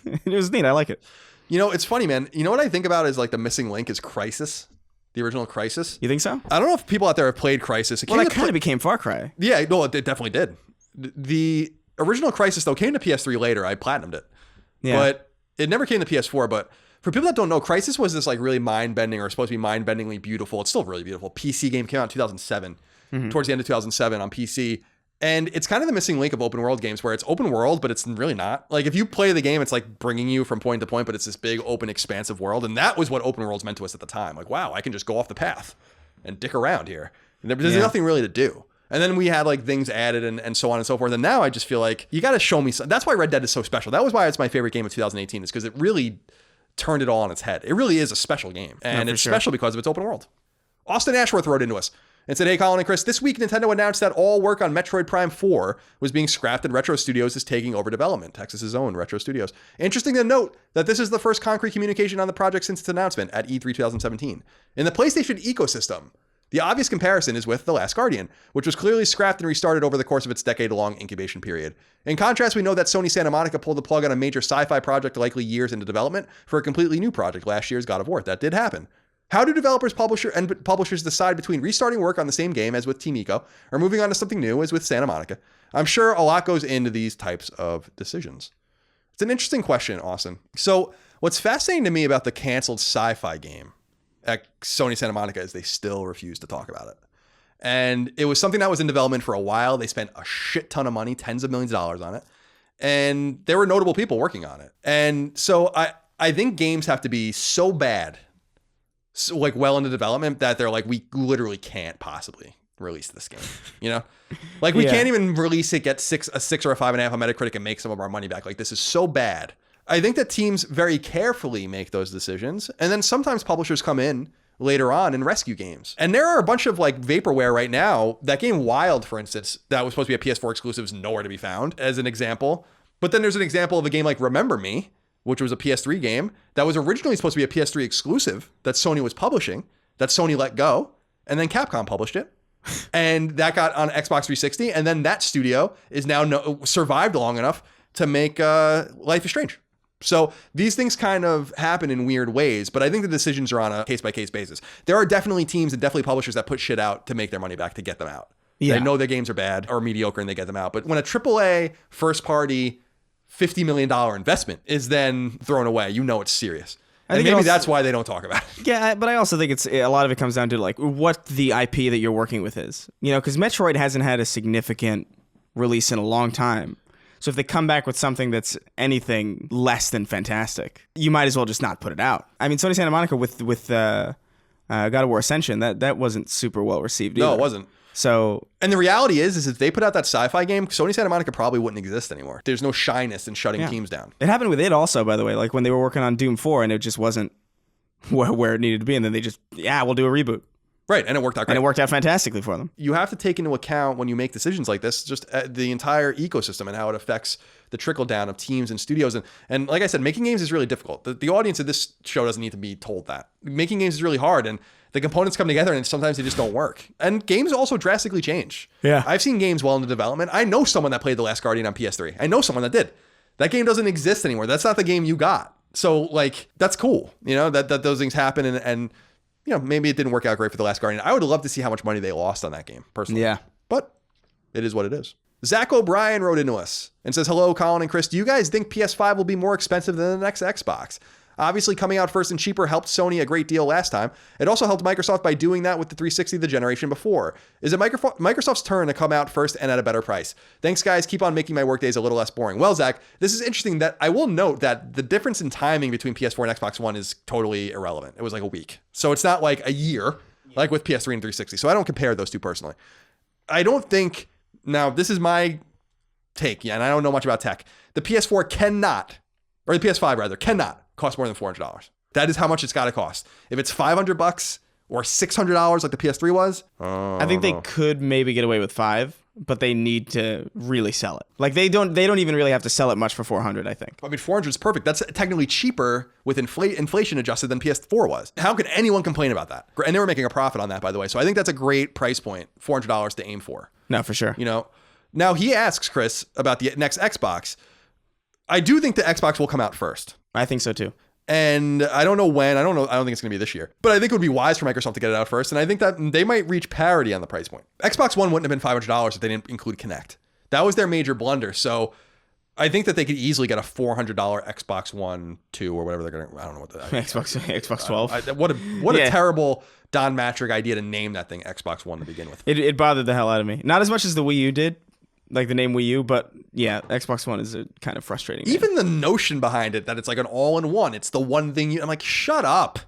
It was neat. I like it. You know, it's funny, man. You know what I think about is like the missing link is Crysis, the original Crysis. You think so? I don't know if people out there have played Crysis. Well, that kind of became Far Cry. Yeah, no, it definitely did. The original Crysis, though, came to PS3 later. I platinumed it. Yeah. But it never came to PS4. But for people that don't know, Crysis was this like really mind-bending, or supposed to be mind-bendingly beautiful. It's still really beautiful. PC game, came out in 2007, towards the end of 2007 on PC. And it's kind of the missing link of open world games, where it's open world, but it's really not. Like, if you play the game, it's like bringing you from point to point, but it's this big, open, expansive world. And that was what open worlds meant to us at the time. Like, wow, I can just go off the path and dick around here. And there's nothing really to do. And then we had like things added and so on and so forth. And now I just feel like you got to show me some. That's why Red Dead is so special. That was why it's my favorite game of 2018, is because it really turned it all on its head. It really is a special game. And it's special because of its open world. Austin Ashworth wrote into us and said, hey, Colin and Chris, this week Nintendo announced that all work on Metroid Prime 4 was being scrapped and Retro Studios is taking over development, Texas's own Retro Studios. Interesting to note that this is the first concrete communication on the project since its announcement at E3 2017. In the PlayStation ecosystem, the obvious comparison is with The Last Guardian, which was clearly scrapped and restarted over the course of its decade-long incubation period. In contrast, we know that Sony Santa Monica pulled the plug on a major sci-fi project likely years into development for a completely new project, last year's God of War. That did happen. How do developers and publishers decide between restarting work on the same game as with Team Ico or moving on to something new as with Santa Monica? I'm sure a lot goes into these types of decisions. It's an interesting question, Austin. So what's fascinating to me about the canceled sci-fi game at Sony Santa Monica is they still refuse to talk about it. And it was something that was in development for a while. They spent a shit ton of money, tens of millions of dollars on it. And there were notable people working on it. And so I think games have to be so bad, so like well into development, that they're like, we literally can't possibly release this game, you know? Like, we can't even release it, get a 6 or a 5.5 on Metacritic and make some of our money back. Like, this is so bad. I think that teams very carefully make those decisions. And then sometimes publishers come in later on and rescue games. And there are a bunch of like vaporware right now. That game Wild, for instance, that was supposed to be a PS4 exclusive, is nowhere to be found, as an example. But then there's an example of a game like Remember Me, which was a PS3 game that was originally supposed to be a PS3 exclusive that Sony was publishing, that Sony let go, and then Capcom published it. And that got on Xbox 360, and then that studio is now survived long enough to make Life is Strange. So these things kind of happen in weird ways, but I think the decisions are on a case-by-case basis. There are definitely teams and definitely publishers that put shit out to make their money back, to get them out. Yeah. They know their games are bad or mediocre and they get them out. But when a AAA first-party $50 million investment is then thrown away, you know it's serious. And maybe that's why they don't talk about it. Yeah, but I also think a lot of it comes down to like what the IP that you're working with is. You know, because Metroid hasn't had a significant release in a long time. So if they come back with something that's anything less than fantastic, you might as well just not put it out. I mean, Sony Santa Monica with God of War Ascension, that wasn't super well received either. No, it wasn't. So, and the reality is if they put out that sci-fi game, Sony Santa Monica probably wouldn't exist anymore. There's no shyness in shutting teams down. It happened with it also, by the way, like when they were working on Doom 4 and it just wasn't where it needed to be. And then they just, we'll do a reboot. Right, and it worked out great. And it worked out fantastically for them. You have to take into account when you make decisions like this, just the entire ecosystem and how it affects the trickle down of teams and studios. And like I said, making games is really difficult. The audience of this show doesn't need to be told that. Making games is really hard, and The components come together and sometimes they just don't work. And games also drastically change. Yeah. I've seen games well into development. I know someone that played The Last Guardian on PS3. I know someone that did. That game doesn't exist anymore. That's not the game you got. So like, that's cool. You know, that those things happen and you know, maybe it didn't work out great for The Last Guardian. I would love to see how much money they lost on that game, personally. Yeah. But it is what it is. Zach O'Brien wrote into us and says, hello, Colin and Chris. Do you guys think PS5 will be more expensive than the next Xbox? Obviously, coming out first and cheaper helped Sony a great deal last time. It also helped Microsoft by doing that with the 360 the generation before. Is it Microsoft's turn to come out first and at a better price? Thanks, guys. Keep on making my workdays a little less boring. Well, Zach, this is interesting that I will note that the difference in timing between PS4 and Xbox One is totally irrelevant. It was like a week. So it's not like a year like with PS3 and 360. So I don't compare those two personally. I don't think, now this is my take, and I don't know much about tech. The PS4 cannot, or the PS5 rather, cannot cost more than $400. That is how much it's got to cost. If it's $500 or $600 like the PS3 was, I think they could maybe get away with $500, but they need to really sell it. Like they don't even really have to sell it much for $400, I think. I mean, $400 is perfect. That's technically cheaper with inflation adjusted than PS4 was. How could anyone complain about that? And they were making a profit on that, by the way. So I think that's a great price point, $400 to aim for. No, for sure. You know, now he asks Chris about the next Xbox. I do think the Xbox will come out first. I think so too. And I don't know when. I don't think it's going to be this year. But I think it would be wise for Microsoft to get it out first. And I think that they might reach parity on the price point. Xbox One wouldn't have been $500 if they didn't include Kinect. That was their major blunder. So I think that they could easily get a $400 Xbox One 2 or whatever they're going to. I don't know what the Xbox 12. What a terrible Don Matrick idea to name that thing Xbox One to begin with. It bothered the hell out of me. Not as much as the Wii U did. Like the name Wii U, but yeah, Xbox One is a kind of frustrating name. Even the notion behind it, that it's like an all-in-one. It's the one thing I'm like, shut up.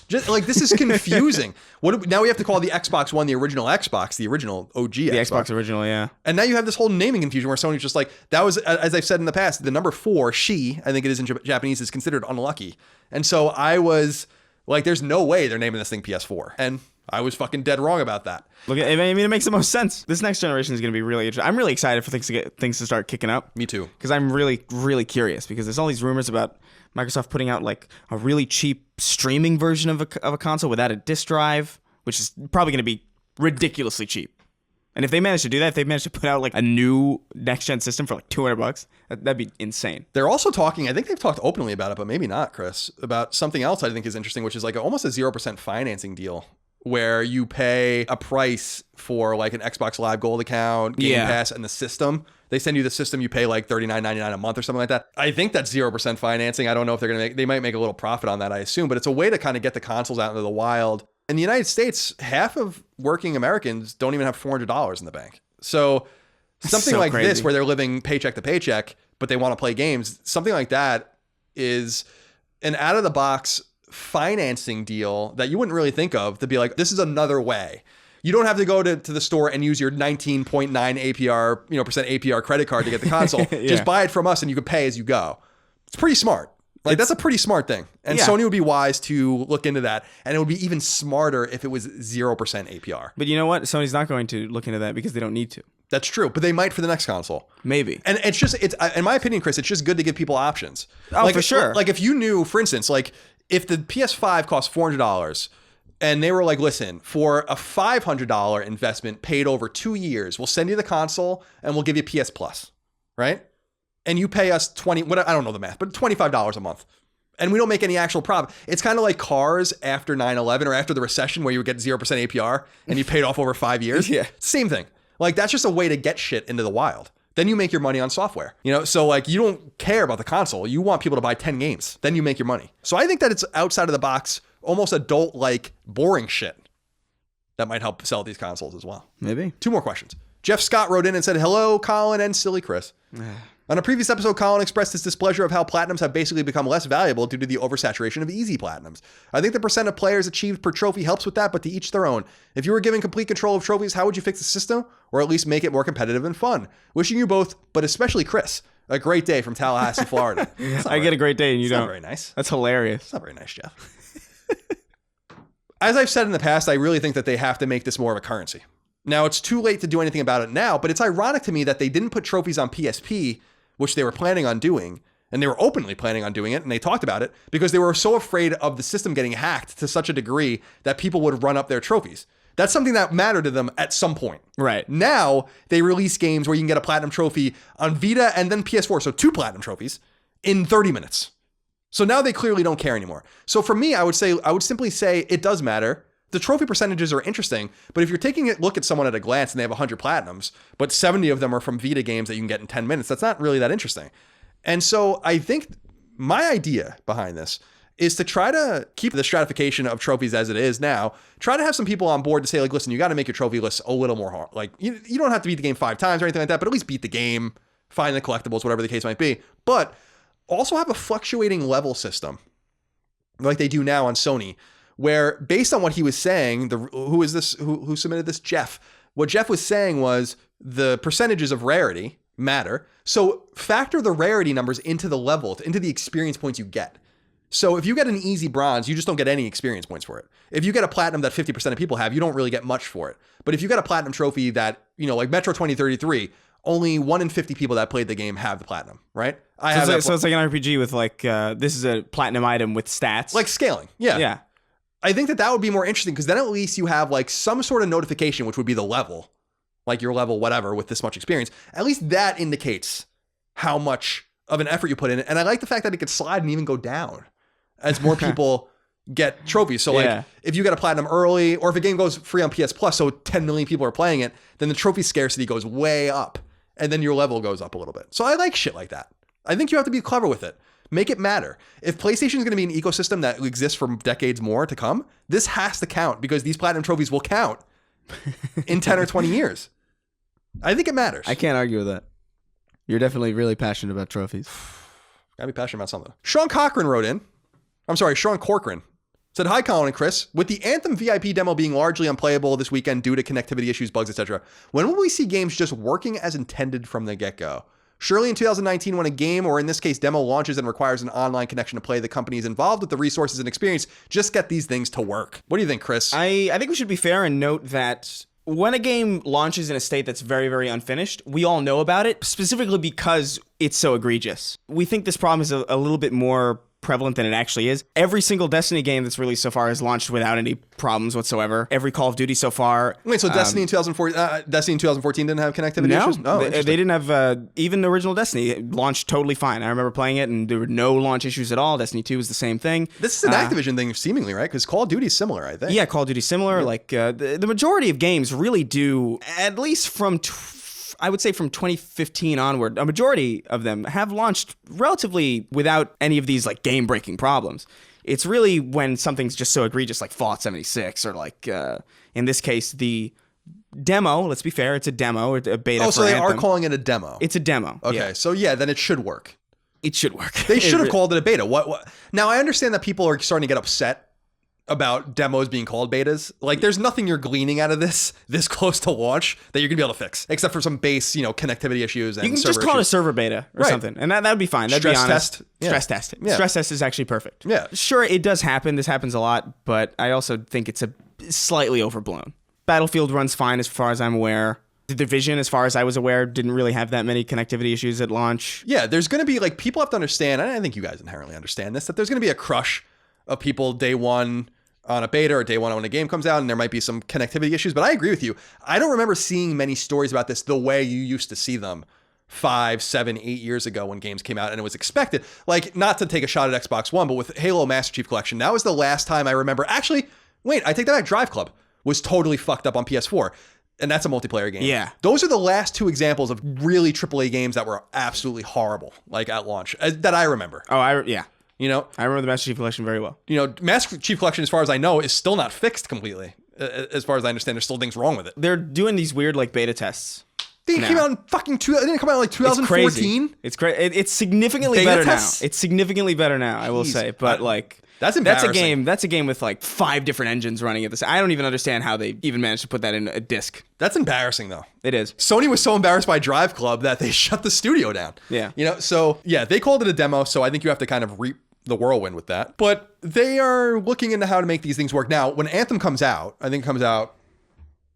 Just like, this is confusing. Now we have to call the Xbox One the original Xbox, the original OG Xbox. The Xbox original, yeah. And now you have this whole naming confusion where Sony's just like, that was, as I've said in the past, the number 4, she, I think it is in Japanese, is considered unlucky. And so I was like, there's no way they're naming this thing PS4. And I was fucking dead wrong about that. Look, I mean, it makes the most sense. This next generation is going to be really interesting. I'm really excited for things to start kicking up. Me too. Because I'm really, really curious. Because there's all these rumors about Microsoft putting out like a really cheap streaming version of a console without a disk drive, which is probably going to be ridiculously cheap. And if they manage to do that, if they manage to put out like a new next-gen system for like $200, that'd be insane. They're also talking, I think they've talked openly about it, but maybe not, Chris, about something else I think is interesting, which is like almost a 0% financing deal, where you pay a price for like an Xbox Live Gold account, Game Pass, and the system. They send you the system, you pay like $39.99 a month or something like that. I think that's 0% financing. I don't know if they might make a little profit on that, I assume, but it's a way to kind of get the consoles out into the wild. In the United States, half of working Americans don't even have $400 in the bank. So something like crazy. This, where they're living paycheck to paycheck, but they want to play games, something like that is an out-of-the-box financing deal that you wouldn't really think of, to be like, this is another way. You don't have to go to the store and use your 19.9 APR, percent APR credit card to get the console. Yeah. Just buy it from us and you can pay as you go. It's pretty smart. Like, that's a pretty smart thing. And Sony would be wise to look into that. And it would be even smarter if it was 0% APR. But you know what? Sony's not going to look into that because they don't need to. That's true. But they might for the next console. Maybe. And it's in my opinion, Chris, it's just good to give people options. Oh, for sure. Like if you knew, for instance, like if the PS5 cost $400 and they were like, listen, for a $500 investment paid over 2 years, we'll send you the console and we'll give you PS Plus, right? And you pay us I don't know the math, but $25 a month. And we don't make any actual profit. It's kind of like cars after 9/11 or after the recession, where you would get 0% APR and you paid off over 5 years. Yeah. Same thing. Like, that's just a way to get shit into the wild. Then you make your money on software. So like, you don't care about the console. You want people to buy 10 games. Then you make your money. So I think that it's outside of the box, almost adult-like boring shit that might help sell these consoles as well. Maybe. 2 more questions. Jeff Scott wrote in and said, hello, Colin and Silly Chris. On a previous episode, Colin expressed his displeasure of how platinums have basically become less valuable due to the oversaturation of easy platinums. I think the percent of players achieved per trophy helps with that, but to each their own. If you were given complete control of trophies, how would you fix the system? Or at least make it more competitive and fun? Wishing you both, but especially Chris, a great day from Tallahassee, Florida. I get a great day and you don't. Not very nice. That's hilarious. It's not very nice, Jeff. As I've said in the past, I really think that they have to make this more of a currency. Now, it's too late to do anything about it now, but it's ironic to me that they didn't put trophies on PSP, which they were planning on doing, And they were openly planning on doing it, and they talked about it because they were so afraid of the system getting hacked to such a degree that people would run up their trophies. That's something that mattered to them at some point. Right. Now, they release games where you can get a platinum trophy on Vita and then PS4, so 2 platinum trophies in 30 minutes. So now they clearly don't care anymore. So for me, I would simply say it does matter. The trophy percentages are interesting, but if you're taking a look at someone at a glance and they have 100 platinums, but 70 of them are from Vita games that you can get in 10 minutes, that's not really that interesting. And so I think my idea behind this is to try to keep the stratification of trophies as it is now. Try to have some people on board to say, like, listen, you got to make your trophy list a little more hard. Like, you don't have to beat the game 5 times or anything like that, but at least beat the game, find the collectibles, whatever the case might be. But also have a fluctuating level system like they do now on Sony, where based on what he was saying, who submitted this? Jeff. What Jeff was saying was the percentages of rarity matter. So factor the rarity numbers into the level, into the experience points you get. So if you get an easy bronze, you just don't get any experience points for it. If you get a platinum that 50% of people have, you don't really get much for it. But if you get a platinum trophy that, like Metro 2033, only 1 in 50 people that played the game have the platinum, right? So it's like an RPG with this is a platinum item with stats. Like scaling. Yeah. Yeah. I think that would be more interesting because then at least you have like some sort of notification, which would be the level, like your level, whatever, with this much experience. At least that indicates how much of an effort you put in it. And I like the fact that it could slide and even go down as more people get trophies. So like if you get a platinum early, or if a game goes free on PS Plus, so 10 million people are playing it, then the trophy scarcity goes way up and then your level goes up a little bit. So I like shit like that. I think you have to be clever with it. Make it matter. If PlayStation is going to be an ecosystem that exists for decades more to come, this has to count because these platinum trophies will count in 10 or 20 years. I think it matters. I can't argue with that. You're definitely really passionate about trophies. Gotta be passionate about something. Sean Corcoran said, "Hi, Colin and Chris. With the Anthem VIP demo being largely unplayable this weekend due to connectivity issues, bugs, etc., when will we see games just working as intended from the get-go? Surely in 2019, when a game, or in this case demo, launches and requires an online connection to play, the companies involved with the resources and experience just get these things to work." What do you think, Chris? I think we should be fair and note that when a game launches in a state that's very, very unfinished, we all know about it, specifically because it's so egregious. We think this problem is a little bit more prevalent than it actually is. Every single Destiny game that's released so far has launched without any problems whatsoever. Every Call of Duty so far. Wait, so Destiny in 2014 didn't have connectivity issues? No, they didn't have, even the original Destiny, it launched totally fine. I remember playing it and there were no launch issues at all. Destiny 2 was the same thing. This is an Activision thing seemingly, right? Because Call of Duty is similar, I think. Yeah, Call of Duty is similar. Like the majority of games really do, at least from I would say from 2015 onward, a majority of them have launched relatively without any of these like game-breaking problems. It's really when something's just so egregious like Fallout 76 or like, in this case, the demo. Let's be fair, it's a demo, a beta. Oh, so they Anthem. are calling it a demo. It's a demo. Okay, yeah. So yeah, then it should work. It should work. They should have called it a beta. What? Now, I understand that people are starting to get upset about demos being called betas. Like, there's nothing you're gleaning out of this close to launch that you're gonna be able to fix, except for some base, connectivity issues and you can server just call issues. it a server beta or something, and that would be fine. That'd Stress be honest. test. Stress test. Yeah. Stress test is actually perfect. Yeah. Sure, it does happen. This happens a lot, but I also think it's a slightly overblown. Battlefield runs fine as far as I'm aware. The Division, as far as I was aware, didn't really have that many connectivity issues at launch. Yeah, there's going to be, like, people have to understand, and I think you guys inherently understand this, that there's going to be a crush of people day one on a beta or day one when a game comes out, and there might be some connectivity issues. But I agree with you. I don't remember seeing many stories about this the way you used to see them 5, 7, 8 years ago when games came out and it was expected. Like, not to take a shot at Xbox One, but with Halo Master Chief Collection, that was the last time I remember. Actually, wait, I take that back. Drive Club was totally fucked up on PS4. And that's a multiplayer game. Yeah. Those are the last 2 examples of really AAA games that were absolutely horrible, like at launch, that I remember. Oh, yeah. I remember the Master Chief Collection very well. Master Chief Collection, as far as I know, is still not fixed completely. As far as I understand, there's still things wrong with it. They're doing these weird like beta tests. They came out in fucking it didn't come out in like 2014. It's crazy. It's significantly Beta better tests? now. It's significantly better now, I will say. But like that's embarrassing. That's a game with like 5 different engines running at the same. I don't even understand how they even managed to put that in a disc. That's embarrassing though. It is. Sony was so embarrassed by Drive Club that they shut the studio down. Yeah. So yeah, they called it a demo. So I think you have to kind of reap the whirlwind with that. But they are looking into how to make these things work. Now, when Anthem comes out, I think it comes out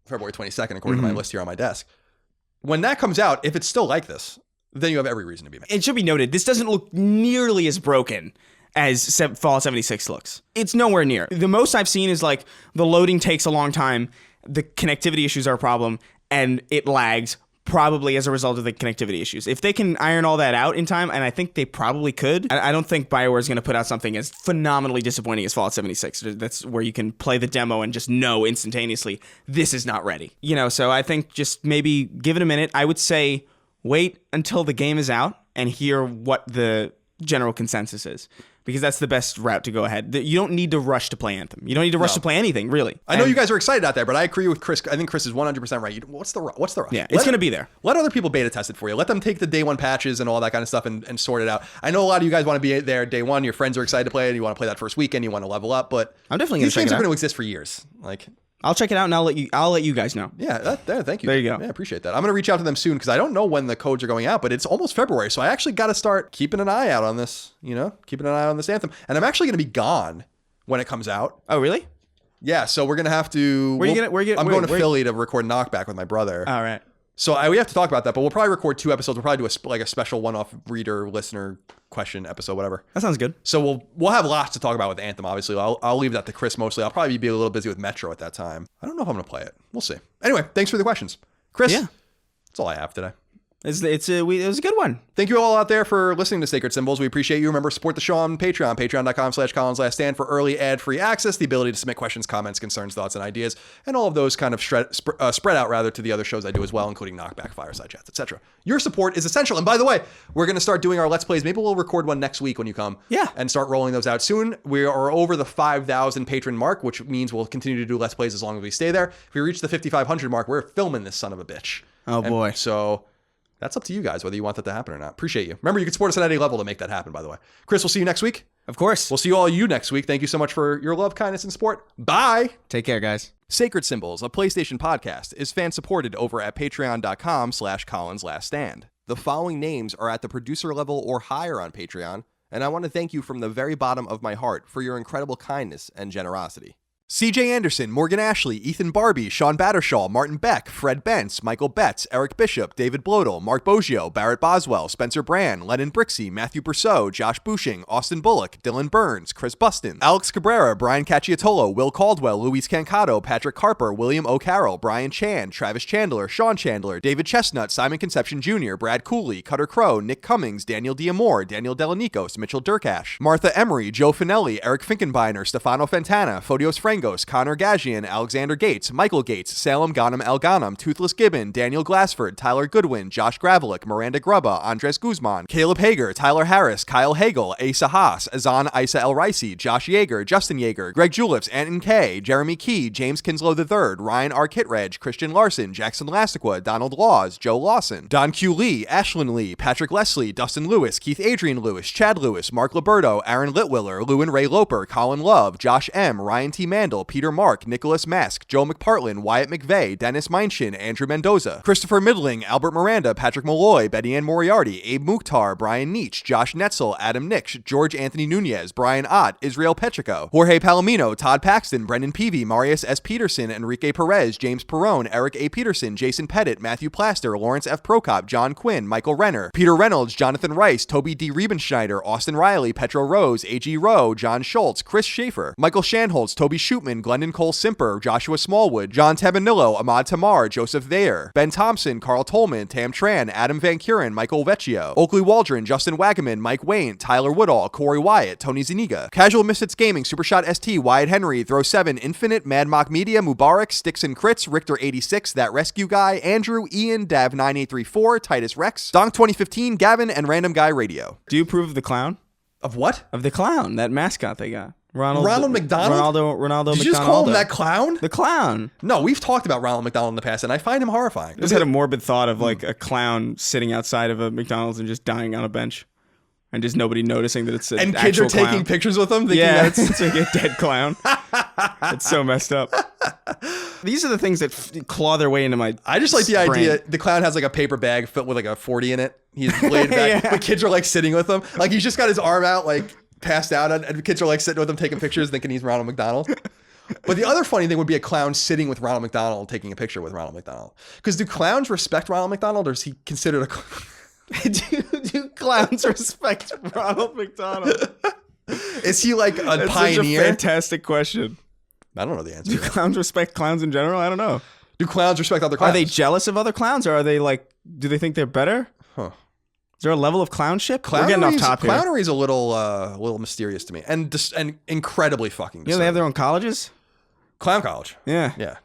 February 22nd, according to my list here on my desk. When that comes out, if it's still like this, then you have every reason to be mad. It should be noted, this doesn't look nearly as broken as Fallout 76 looks. It's nowhere near. The most I've seen is like the loading takes a long time, the connectivity issues are a problem, and it lags, probably as a result of the connectivity issues. If they can iron all that out in time, and I think they probably could, I don't think BioWare is going to put out something as phenomenally disappointing as Fallout 76. That's where you can play the demo and just know instantaneously, this is not ready. You know, so I think just maybe give it a minute. I would say wait until the game is out and hear what the general consensus is. Because that's the best route to go ahead. You don't need to rush to play Anthem. You don't need to rush to play anything, really. I know you guys are excited out there, but I agree with Chris. I think Chris is 100% right. What's the rush? Yeah, it's going to be there. Let other people beta test it for you. Let them take the day one patches and all that kind of stuff and sort it out. I know a lot of you guys want to be there day one. Your friends are excited to play it. And you want to play that first weekend. You want to level up. But I'm definitely going to check it out. These games are going to exist for years. Like, I'll check it out and I'll let you guys know. Yeah, thank you. There you go. Yeah, I appreciate that. I'm going to reach out to them soon because I don't know when the codes are going out, but it's almost February. So I actually got to start keeping an eye out on this, keeping an eye on this Anthem. And I'm actually going to be gone when it comes out. Oh, really? Yeah, so we're going to have to... I'm going to Philly to record Knockback with my brother. All right. So we have to talk about that, but we'll probably record 2 episodes. We'll probably do a special one-off reader, listener question episode, whatever. That sounds good. So we'll have lots to talk about with Anthem, obviously. I'll leave that to Chris mostly. I'll probably be a little busy with Metro at that time. I don't know if I'm going to play it. We'll see. Anyway, thanks for the questions. Chris, that's all I have today. It was a good one. Thank you all out there for listening to Sacred Symbols. We appreciate you. Remember, support the show on Patreon, patreon.com/ColinsLastStand for early ad-free access, the ability to submit questions, comments, concerns, thoughts, and ideas, and all of those kind of spread out rather to the other shows I do as well, including Knockback, Fireside Chats, etc. Your support is essential. And by the way, we're going to start doing our Let's Plays. Maybe we'll record one next week when you come. Yeah. And start rolling those out soon. We are over the 5,000 patron mark, which means we'll continue to do Let's Plays as long as we stay there. If we reach the 5,500 mark, we're filming this son of a bitch. Oh, boy. So... that's up to you guys, whether you want that to happen or not. Appreciate you. Remember, you can support us at any level to make that happen, by the way. Chris, we'll see you next week. Of course. We'll see you next week. Thank you so much for your love, kindness, and support. Bye. Take care, guys. Sacred Symbols, a PlayStation podcast, is fan-supported over at patreon.com/ColinsLastStand. The following names are at the producer level or higher on Patreon, and I want to thank you from the very bottom of my heart for your incredible kindness and generosity. CJ Anderson, Morgan Ashley, Ethan Barbie, Sean Battershaw, Martin Beck, Fred Bentz, Michael Betts, Eric Bishop, David Blodel, Mark Boggio, Barrett Boswell, Spencer Brand, Lennon Brixey, Matthew Brousseau, Josh Bushing, Austin Bullock, Dylan Burns, Chris Buston, Alex Cabrera, Brian Cacciatolo, Will Caldwell, Luis Cancato, Patrick Carper, William O'Carroll, Brian Chan, Travis Chandler, Sean Chandler, David Chestnut, Simon Conception Jr., Brad Cooley, Cutter Crow, Nick Cummings, Daniel Diamore, Daniel Delanikos, Mitchell Durkash, Martha Emery, Joe Finelli, Eric Finkenbeiner, Stefano Fantana, Fodios Frangos, Connor Gazian, Alexander Gates, Michael Gates, Salem Ghanem El Ghanem, Toothless Gibbon, Daniel Glassford, Tyler Goodwin, Josh Gravelick, Miranda Grubba, Andres Guzman, Caleb Hager, Tyler Harris, Kyle Hagel, Asa Haas, Azan Isa El Ricey, Josh Yeager, Justin Yeager, Greg Julips, Anton K, Jeremy Key, James Kinslow III, Ryan R. Kitreg, Christian Larson, Jackson Lastiqua, Donald Laws, Joe Lawson, Don Q. Lee, Ashlyn Lee, Patrick Leslie, Dustin Lewis, Keith Adrian Lewis, Chad Lewis, Mark Liberto, Aaron Litwiller, Lewin Ray Loper, Colin Love, Josh M., Ryan T. Mandel, Peter Mark, Nicholas Mask, Joe McPartlin, Wyatt McVeigh, Dennis Meinshin, Andrew Mendoza, Christopher Middling, Albert Miranda, Patrick Malloy, Betty Ann Moriarty, Abe Mukhtar, Brian Nietzsche, Josh Netzel, Adam Nix, George Anthony Nunez, Brian Ott, Israel Petrico, Jorge Palomino, Todd Paxton, Brendan Peavy, Marius S. Peterson, Enrique Perez, James Perrone, Eric A. Peterson, Jason Pettit, Matthew Plaster, Lawrence F. Prokop, John Quinn, Michael Renner, Peter Reynolds, Jonathan Rice, Toby D. Riebenschneider, Austin Riley, Petro Rose, A.G. Rowe, John Schultz, Chris Schaefer, Michael Shanholz, Toby Shootman, Glendon Cole Simper, Joshua Smallwood, John Tabanillo, Ahmad Tamar, Joseph Thayer, Ben Thompson, Carl Tolman, Tam Tran, Adam Van Kuren, Michael Vecchio, Oakley Waldron, Justin Wagaman, Mike Wayne, Tyler Woodall, Corey Wyatt, Tony Zuniga, Casual Misfits Gaming, Supershot ST, Wyatt Henry, Throw 7, Infinite, Mad Mock Media, Mubarak, Sticks and Crits, Richter 86, That Rescue Guy, Andrew, Ian, Dav 9834, Titus Rex, Donk 2015, Gavin, and Random Guy Radio. Do you approve of the clown? Of what? Of the clown, that mascot they got. Ronald McDonald? Ronaldo Did you just call him that clown? The clown. No, we've talked about Ronald McDonald in the past, and I find him horrifying. I just had a morbid thought of like a clown sitting outside of a McDonald's and just dying on a bench. And just nobody noticing that it's an and kids are taking clown. Pictures with him? Yeah, it's like a dead clown. It's so messed up. These are the things that claw their way into my I just like the brain. idea, the clown has like a paper bag filled with like a 40 in it. He's laid back. Yeah. The kids are like sitting with him. Like he's just got his arm out like passed out, and the kids are like sitting with him taking pictures thinking he's Ronald McDonald. But the other funny thing would be a clown sitting with Ronald McDonald taking a picture with Ronald McDonald. Because do clowns respect Ronald McDonald, or is he considered a do clowns respect Ronald McDonald? Is he like a That's pioneer? Such a fantastic question. I don't know the answer. Do clowns respect clowns in general? I don't know. Do clowns respect other clowns? Are they jealous of other clowns, or are they like? Do they think they're better? Huh. Is there a level of clownship? We're getting off top here. Clownery is a little mysterious to me, and incredibly fucking. You know, they have their own colleges. Clown college. Yeah. Yeah.